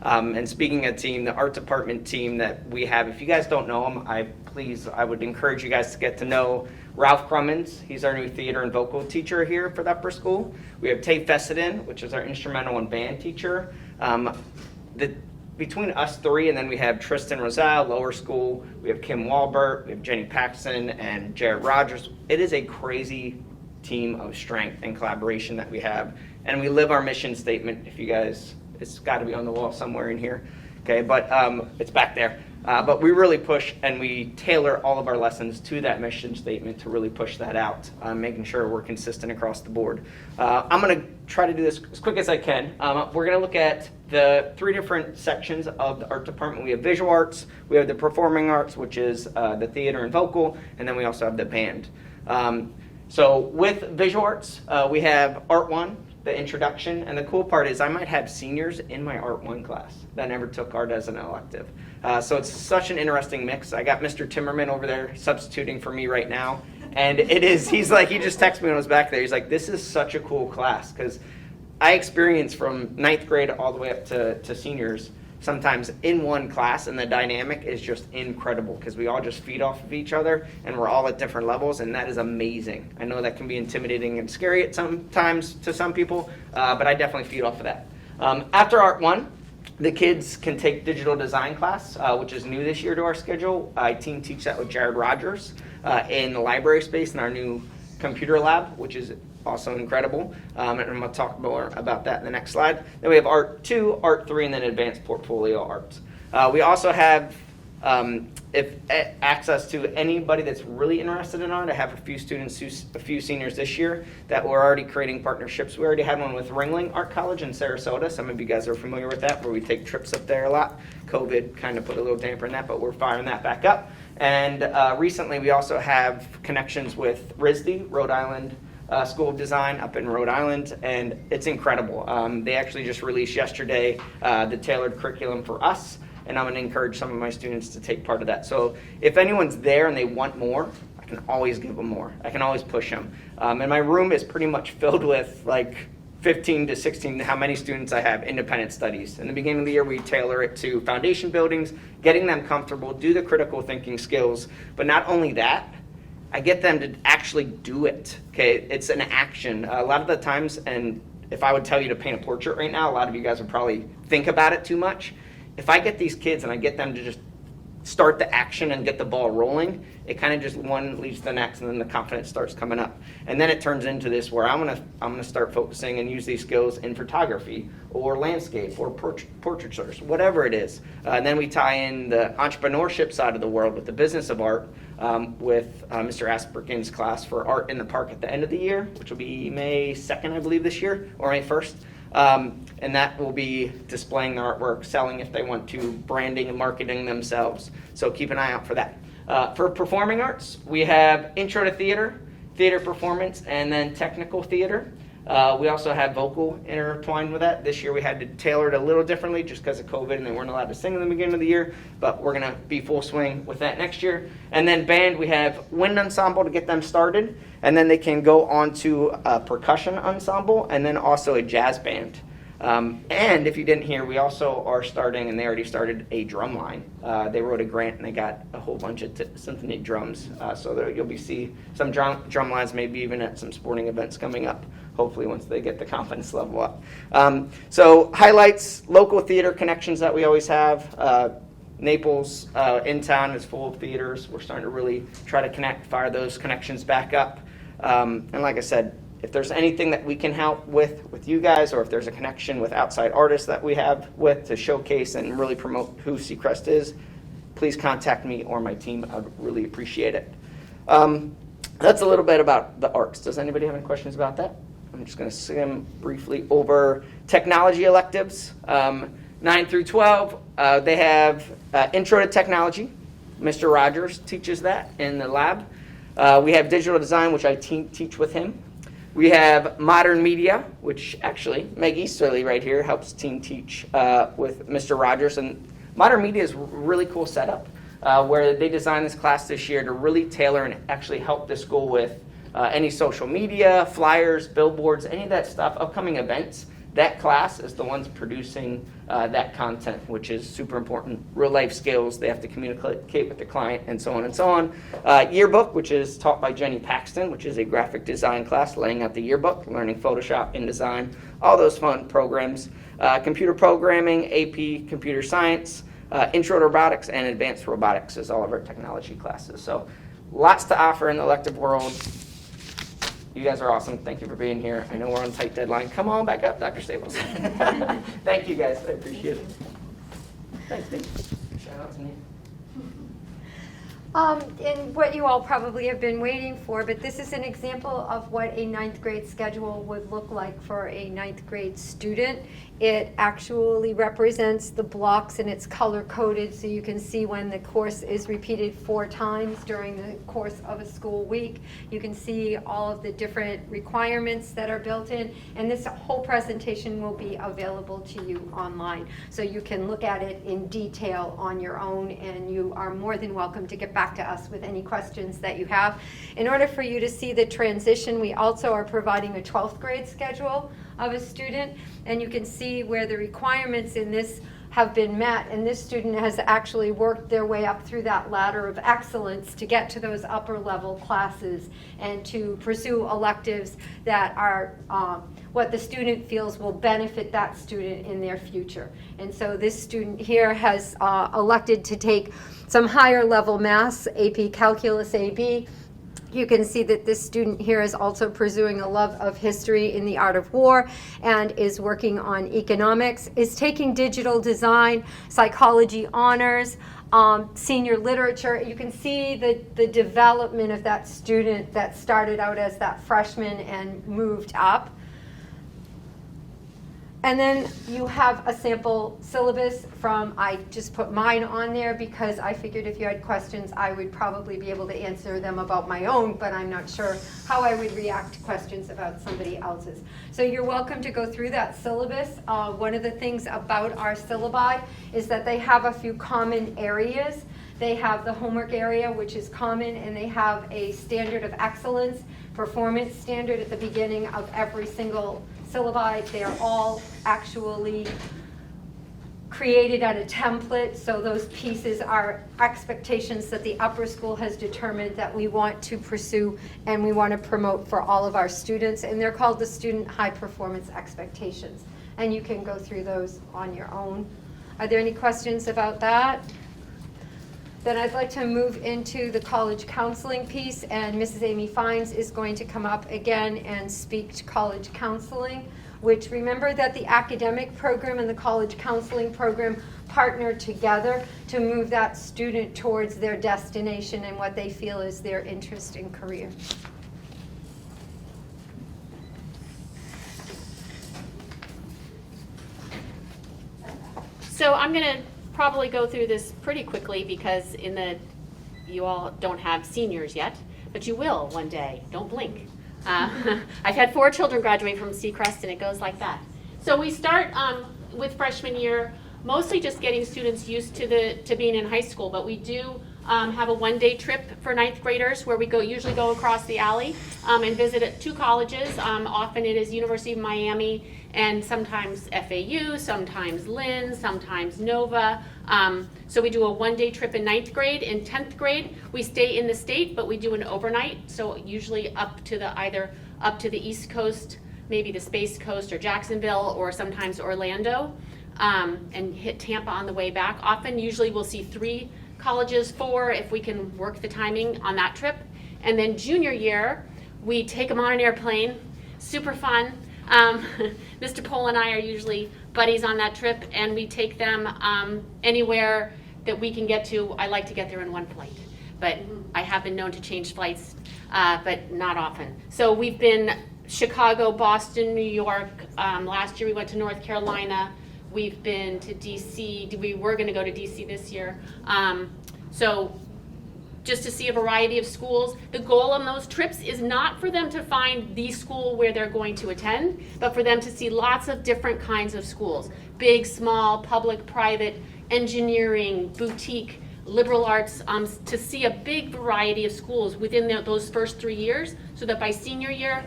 And speaking of team, the art department team that we have, if you guys don't know them, I would encourage you guys to get to know Ralph Crummins. He's our new theater and vocal teacher here for the upper school. We have Tate Fessenden, which is our instrumental and band teacher. Between us three, and then we have Tristan Roselle, lower school, we have Kim Walbert, we have Jenny Paxson, and Jared Rogers. It is a crazy team of strength and collaboration that we have. And we live our mission statement. If you guys, it's got to be on the wall somewhere in here. Okay, but it's back there. But we really push and we tailor all of our lessons to that mission statement to really push that out, making sure we're consistent across the board. I'm going to try to do this as quick as I can. We're going to look at the 3 different sections of the art department. We have visual arts, we have the performing arts, which is the theater and vocal, and then we also have the band. So with visual arts, we have Art 1, the introduction, and the cool part is I might have seniors in my Art 1 class that never took art as an elective. So it's such an interesting mix. I got Mr. Timmerman over there substituting for me right now, and he just texted me when I was back there. He's like, this is such a cool class, because I experienced from 9th grade all the way up to seniors sometimes in one class, and the dynamic is just incredible because we all just feed off of each other and we're all at different levels, and that is amazing. I know that can be intimidating and scary at sometimes to some people, but I definitely feed off of that. After Art 1, the kids can take digital design class, which is new this year to our schedule. I team teach that with Jared Rogers in the library space in our new computer lab, which is also incredible, and I'm going to talk more about that in the next slide. Then we have Art 2, Art 3, and then Advanced Portfolio Arts. We also have access to anybody that's really interested in art. I have a few students, a few seniors this year that we're already creating partnerships. We already had one with Ringling Art College in Sarasota. Some of you guys are familiar with that, where we take trips up there a lot. COVID kind of put a little damper in that, but we're firing that back up. And recently we also have connections with RISD, Rhode Island School of Design up in Rhode Island, and it's incredible. They actually just released yesterday the tailored curriculum for us, and I'm going to encourage some of my students to take part of that. So if anyone's there and they want more, I can always give them more. I can always push them. And my room is pretty much filled with like 15 to 16, how many students I have, independent studies. In the beginning of the year, we tailor it to foundation buildings, getting them comfortable, do the critical thinking skills, but not only that, I get them to actually do it, okay? It's an action. A lot of the times, and if I would tell you to paint a portrait right now, a lot of you guys would probably think about it too much. If I get these kids and I get them to just start the action and get the ball rolling, it kind of just one leads to the next, and then the confidence starts coming up. And then it turns into this where I'm gonna start focusing and use these skills in photography or landscape or portraitures, whatever it is. And then we tie in the entrepreneurship side of the world with the business of art, with Mr. Asperkin's class for Art in the Park at the end of the year, which will be May 2nd, I believe, this year, or May 1st. And that will be displaying their artwork, selling if they want to, branding and marketing themselves. So keep an eye out for that. For performing arts, we have Intro to Theater, Theater Performance, and then Technical Theater. We also have vocal intertwined with that. This year we had to tailor it a little differently just because of COVID and they weren't allowed to sing in the beginning of the year, but we're going to be full swing with that next year. And then band, we have wind ensemble to get them started, and then they can go on to a percussion ensemble and then also a jazz band. And if you didn't hear, we also are starting, and they already started, a drum line. They wrote a grant and they got a whole bunch of symphony drums. So there you'll see some drum lines, maybe even at some sporting events coming up, hopefully once they get the confidence level up. So highlights, local theater connections that we always have. Naples in town is full of theaters. We're starting to really try to fire those connections back up. And like I said, if there's anything that we can help with you guys, or if there's a connection with outside artists that we have with to showcase and really promote who Seacrest is, please contact me or my team. I'd really appreciate it. That's a little bit about the arts. Does anybody have any questions about that? I'm just going to skim briefly over technology electives. 9 through 12, they have Intro to Technology. Mr. Rogers teaches that in the lab. We have digital design, which I teach with him. We have modern media, which actually Meg Easterly right here helps team teach with Mr. Rogers. And modern media is a really cool setup where they designed this class this year to really tailor and actually help the school with any social media, flyers, billboards, any of that stuff, upcoming events That class is the ones producing that content, which is super important. Real life skills, they have to communicate with the client, and so on and so on. Yearbook, which is taught by Jenny Paxton, which is a graphic design class, laying out the yearbook, learning Photoshop, InDesign, all those fun programs. Computer programming, AP computer science, intro to robotics, and advanced robotics is all of our technology classes. So lots to offer in the elective world. You guys are awesome. Thank you for being here. I know we're on tight deadline. Come on back up, Dr. Staples. Thank you, guys. I appreciate it. Thanks, Dave. Shout out to me. And what you all probably have been waiting for, but this is an example of what a 9th grade schedule would look like for a 9th grade student. It actually represents the blocks and it's color coded so you can see when the course is repeated 4 times during the course of a school week. You can see all of the different requirements that are built in, and this whole presentation will be available to you online. So you can look at it in detail on your own, and you are more than welcome to get back to us with any questions that you have. In order for you to see the transition, we also are providing a 12th grade schedule of a student, and you can see where the requirements in this have been met, and this student has actually worked their way up through that ladder of excellence to get to those upper level classes and to pursue electives that are what the student feels will benefit that student in their future. And so this student here has elected to take some higher level maths, AP Calculus AB. You can see that this student here is also pursuing a love of history in the art of war and is working on economics, is taking digital design, psychology honors, senior literature. You can see the development of that student that started out as that freshman and moved up. And then you have a sample syllabus from, I just put mine on there because I figured if you had questions, I would probably be able to answer them about my own, but I'm not sure how I would react to questions about somebody else's. So you're welcome to go through that syllabus. One of the things about our syllabi is that they have a few common areas. They have the homework area, which is common, and they have a standard of excellence, performance standard at the beginning of every single syllabi. They are all actually created at a template, so those pieces are expectations that the upper school has determined that we want to pursue and we want to promote for all of our students, and they're called the student high performance expectations, and you can go through those on your own. Are there any questions about that? Then I'd like to move into the college counseling piece, and Mrs. Amy Fines is going to come up again and speak to college counseling, which remember that the academic program and the college counseling program partner together to move that student towards their destination and what they feel is their interest in career. So I'm going to probably go through this pretty quickly because you all don't have seniors yet, but you will one day. Don't blink. I've had 4 children graduate from Seacrest, and it goes like that. So we start with freshman year, mostly just getting students used to being in high school, but we do have a one-day trip for 9th graders where we usually go across the alley and visit at 2 colleges. Often it is University of Miami and sometimes FAU, sometimes Lynn, sometimes Nova. So we do a one-day trip in 9th grade. In 10th grade, we stay in the state, but we do an overnight. So usually either up to the East Coast, maybe the Space Coast or Jacksonville, or sometimes Orlando, and hit Tampa on the way back. Often, usually we'll see 3 colleges, 4 if we can work the timing on that trip. And then junior year, we take them on an airplane, super fun. Mr. Pohl and I are usually buddies on that trip, and we take them anywhere that we can get to. I like to get there in one flight, but I have been known to change flights, but not often. So we've been Chicago, Boston, New York. Last year we went to North Carolina. We've been to DC. We were going to go to DC this year. So just to see a variety of schools. The goal on those trips is not for them to find the school where they're going to attend, but for them to see lots of different kinds of schools. Big, small, public, private, engineering, boutique, liberal arts, to see a big variety of schools within those first 3 years, so that by senior year,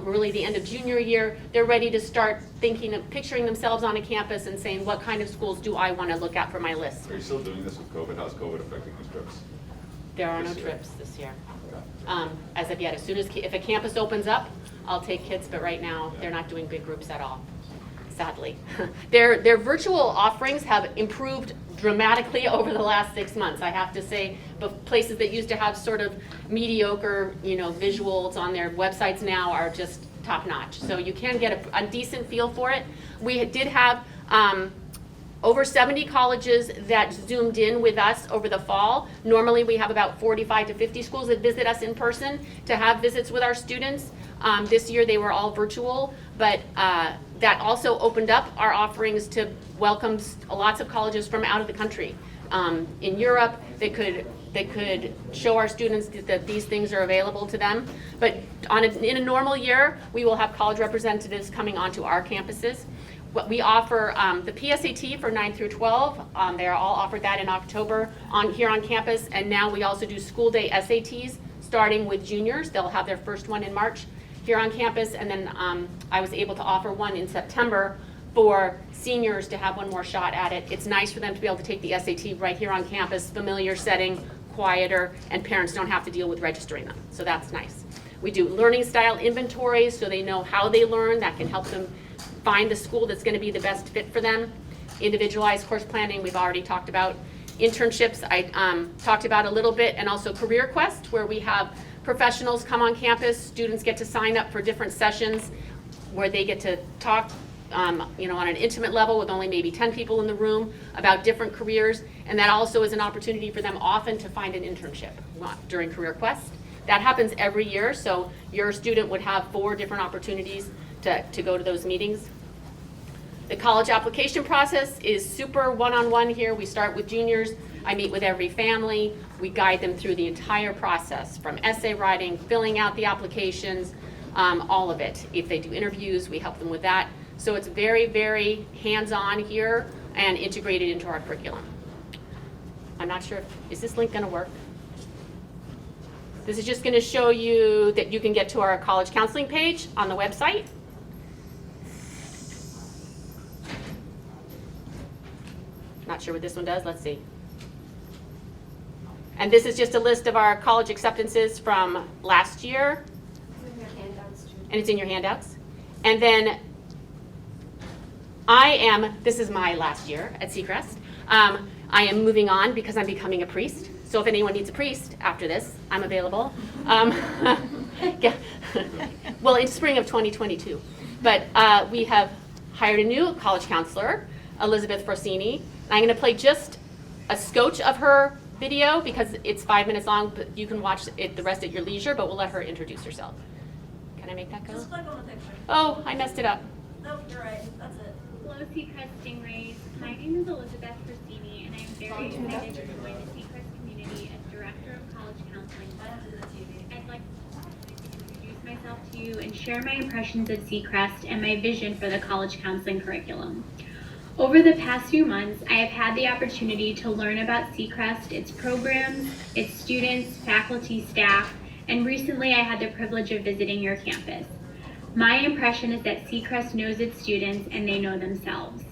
really the end of junior year, they're ready to start thinking of picturing themselves on a campus and saying, what kind of schools do I want to look at for my list? Are you still doing this with COVID? How's COVID affecting these trips? There are no This year. trips this year. Okay. As of yet, as soon as, if a campus opens up, I'll take kids, but right now, they're not doing big groups at all, sadly. Their virtual offerings have improved dramatically over the last 6 months, I have to say. But places that used to have sort of mediocre, visuals on their websites now are just top notch. So you can get a decent feel for it. We did have over 70 colleges that Zoomed in with us over the fall. Normally we have about 45 to 50 schools that visit us in person to have visits with our students. This year they were all virtual, but that also opened up our offerings to welcome lots of colleges from out of the country. In Europe, they could show our students that these things are available to them. But in a normal year, we will have college representatives coming onto our campuses. We offer the PSAT for 9 through 12. They are all offered that in October here on campus. And now we also do school day SATs, starting with juniors. They'll have their first one in March here on campus. And then I was able to offer one in September for seniors to have one more shot at it. It's nice for them to be able to take the SAT right here on campus, familiar setting, quieter, and parents don't have to deal with registering them. So that's nice. We do learning style inventories so they know how they learn. That can help them find the school that's going to be the best fit for them. Individualized course planning, we've already talked about. Internships, I talked about a little bit, and also Career Quest, where we have professionals come on campus. Students get to sign up for different sessions where they get to talk on an intimate level with only maybe 10 people in the room about different careers, and that also is an opportunity for them often to find an internship during Career Quest. That happens every year, so your student would have 4 different opportunities to go to those meetings. The college application process is super one-on-one here. We start with juniors. I meet with every family. We guide them through the entire process, from essay writing, filling out the applications, all of it. If they do interviews, we help them with that. So it's very, very hands-on here and integrated into our curriculum. I'm not sure, is this link gonna work? This is just gonna show you that you can get to our college counseling page on the website. Not sure what this one does, let's see. And this is just a list of our college acceptances from last year. It's in your handouts too. And it's in your handouts. And then this is my last year at Seacrest. I am moving on because I'm becoming a priest. So if anyone needs a priest after this, I'm available. Yeah. Well, in spring of 2022. But we have hired a new college counselor, Elizabeth Frosini. I'm going to play just a scotch of her video because it's 5 minutes long, but you can watch it the rest at your leisure, but we'll let her introduce herself. Can I make that go? Just click on the picture. Oh, I messed it up. Nope, you're right. That's it. Hello, Seacrest Stingrays. My name is Elizabeth Frosini, and I am very excited to join the Seacrest community as Director of College Counseling. I'd like to introduce myself to you and share my impressions of Seacrest and my vision for the college counseling curriculum. Over the past few months, I have had the opportunity to learn about Seacrest, its programs, its students, faculty, staff, and recently I had the privilege of visiting your campus. My impression is that Seacrest knows its students and they know themselves.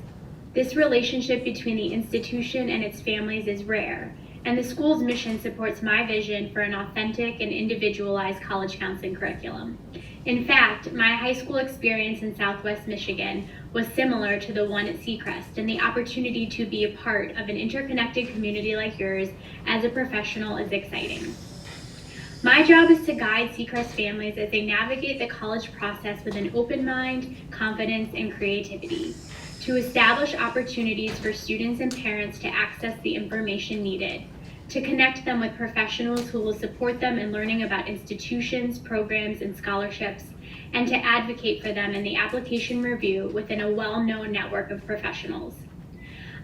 This relationship between the institution and its families is rare, and the school's mission supports my vision for an authentic and individualized college counseling curriculum. In fact, my high school experience in Southwest Michigan was similar to the one at Seacrest, and the opportunity to be a part of an interconnected community like yours as a professional is exciting. My job is to guide Seacrest families as they navigate the college process with an open mind, confidence, and creativity, to establish opportunities for students and parents to access the information needed, to connect them with professionals who will support them in learning about institutions, programs, and scholarships, and to advocate for them in the application review within a well-known network of professionals.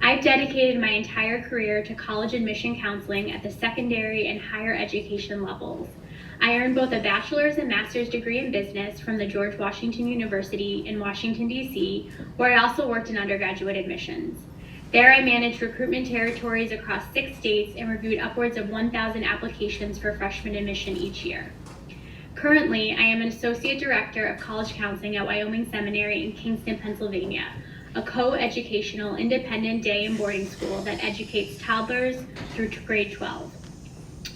I've dedicated my entire career to college admission counseling at the secondary and higher education levels. I earned both a bachelor's and master's degree in business from the George Washington University in Washington, D.C., where I also worked in undergraduate admissions. There I managed recruitment territories across 6 states and reviewed upwards of 1,000 applications for freshman admission each year. Currently, I am an Associate Director of College Counseling at Wyoming Seminary in Kingston, Pennsylvania, a co-educational independent day and boarding school that educates toddlers through grade 12.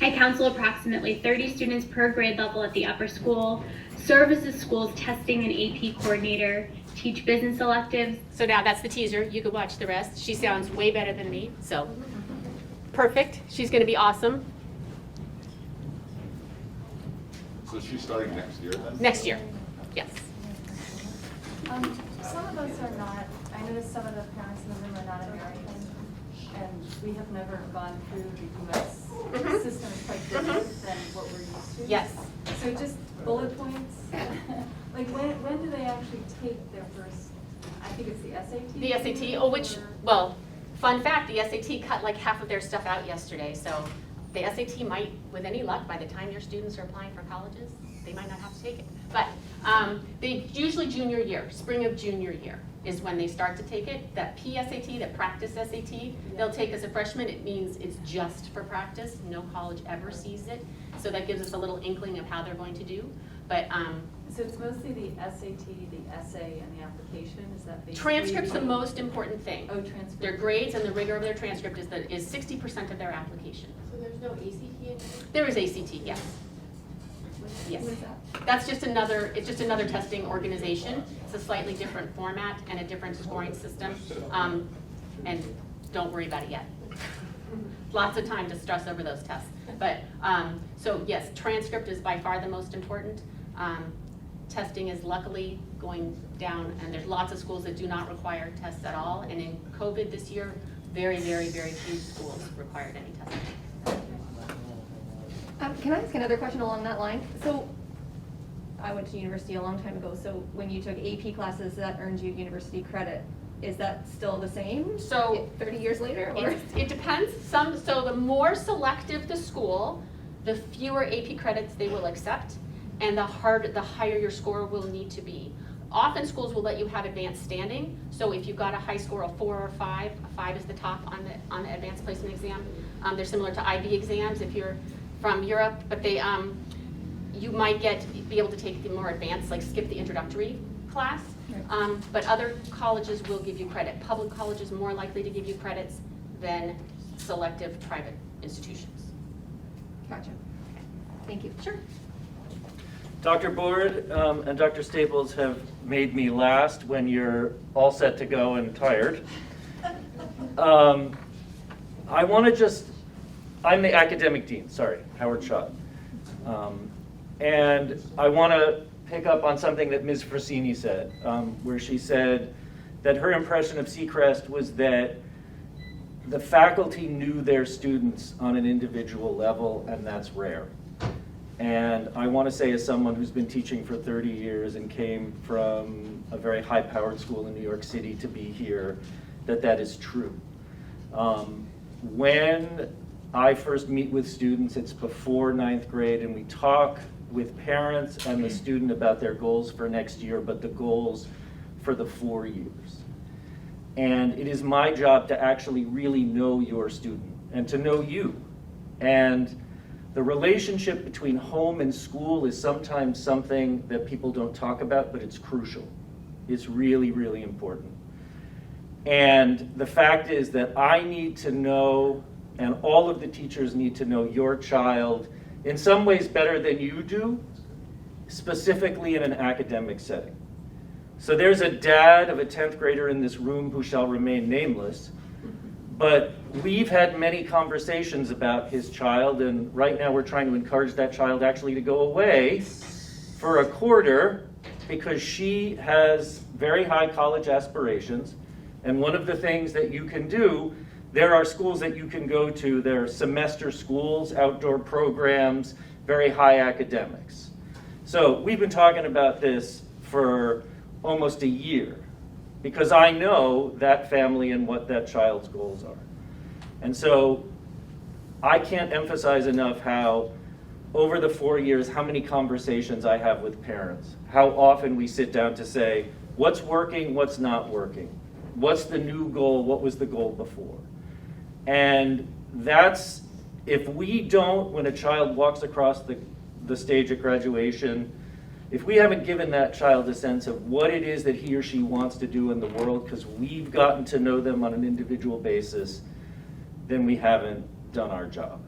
I counsel approximately 30 students per grade level at the upper school, serve as the school's testing and AP coordinator, teach business electives. So now that's the teaser. You can watch the rest. She sounds way better than me, so perfect. She's going to be awesome. So she's starting next year then? Next year, yes. Some of us are not, I noticed some of the parents in the room are not American, and we have never gone through the US system. Is quite different than what we're used to. Yes. So just bullet points, like when do they actually take their first, I think it's the SAT? The SAT, well, fun fact, the SAT cut like half of their stuff out yesterday, so the SAT might, with any luck, by the time your students are applying for colleges, they might not have to take it. But they usually junior year, spring of junior year is when they start to take it. That PSAT, that practice SAT, they'll take as a freshman. It means it's just for practice. No college ever sees it. So that gives us a little inkling of how they're going to do. But so it's mostly the SAT, the essay, and the application. Is that basically transcript's the most important thing. Oh, transcript. Their grades and the rigor of their transcript is 60% of their application. So there's no ACT in it? There is ACT, yes. Yes. What is that? That's just another, it's just another testing organization. It's a slightly different format and a different scoring system. And don't worry about it yet. Lots of time to stress over those tests. But, so yes, transcript is by far the most important. Testing is luckily going down, and there's lots of schools that do not require tests at all. And in COVID this year, very, very, very few schools required any testing. Can I ask another question along that line? So I went to university a long time ago, so when you took AP classes, that earned you university credit. Is that still the same? So 30 years later? Or? It depends. So the more selective the school, the fewer AP credits they will accept, and the higher your score will need to be. Often schools will let you have advanced standing. So if you've got a high score of 4 or 5, a 5 is the top on the advanced placement exam. They're similar to IB exams if you're from Europe, but they you might be able to take the more advanced, like skip the introductory class. But other colleges will give you credit. Public colleges more likely to give you credits than selective private institutions. Gotcha. Thank you. Sure. Dr. Board and Dr. Staples have made me last when you're all set to go and tired. I want to I'm the academic dean, sorry, Howard Schott. And I want to pick up on something that Ms. Frassini said, where she said that her impression of Seacrest was that the faculty knew their students on an individual level, and that's rare. And I want to say, as someone who's been teaching for 30 years and came from a very high-powered school in New York City to be here, that is true. When I first meet with students, it's before 9th grade, and we talk with parents and the student about their goals for next year, but the goals for the 4 years. And it is my job to actually really know your student and to know you. And the relationship between home and school is sometimes something that people don't talk about, but it's crucial. It's really, really important. And the fact is that I need to know, and all of the teachers need to know your child in some ways better than you do, specifically in an academic setting. So there's a dad of a 10th grader in this room who shall remain nameless, but we've had many conversations about his child, and right now we're trying to encourage that child actually to go away for a quarter because she has very high college aspirations. And one of the things that you can do, there are schools that you can go to. There are semester schools, outdoor programs, very high academics. So we've been talking about this for almost a year because I know that family and what that child's goals are. And so I can't emphasize enough how over the 4 years, how many conversations I have with parents, how often we sit down to say, what's working, what's not working, what's the new goal, what was the goal before. And that's, if we don't, when a child walks across the stage of graduation, if we haven't given that child a sense of what it is that he or she wants to do in the world, because we've gotten to know them on an individual basis, then we haven't done our job.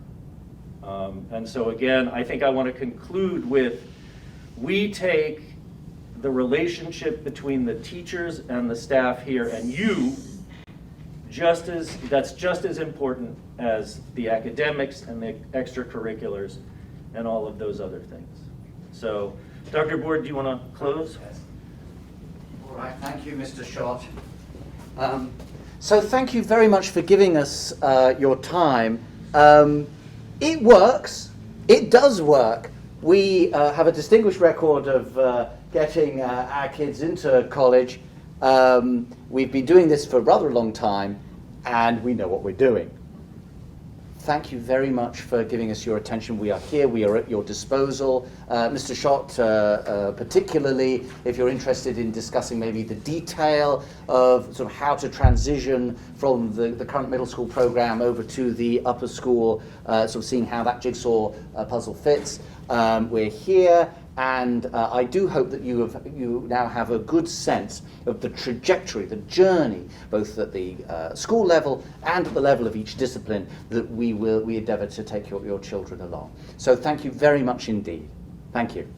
And so again, I think I want to conclude with, we take the relationship between the teachers and the staff here and you, that's just as important as the academics and the extracurriculars and all of those other things. So, Dr. Board, do you want to close? All right, thank you, Mr. Schott. So thank you very much for giving us your time. It works. It does work. We have a distinguished record of getting our kids into college. We've been doing this for a rather long time, and we know what we're doing. Thank you very much for giving us your attention. We are here. We are at your disposal. Mr. Schott, particularly if you're interested in discussing maybe the detail of sort of how to transition from the current middle school program over to the upper school, sort of seeing how that jigsaw puzzle fits. We're here. And I do hope that you now have a good sense of the trajectory, the journey, both at the school level and at the level of each discipline that we endeavour to take your children along. So thank you very much indeed. Thank you.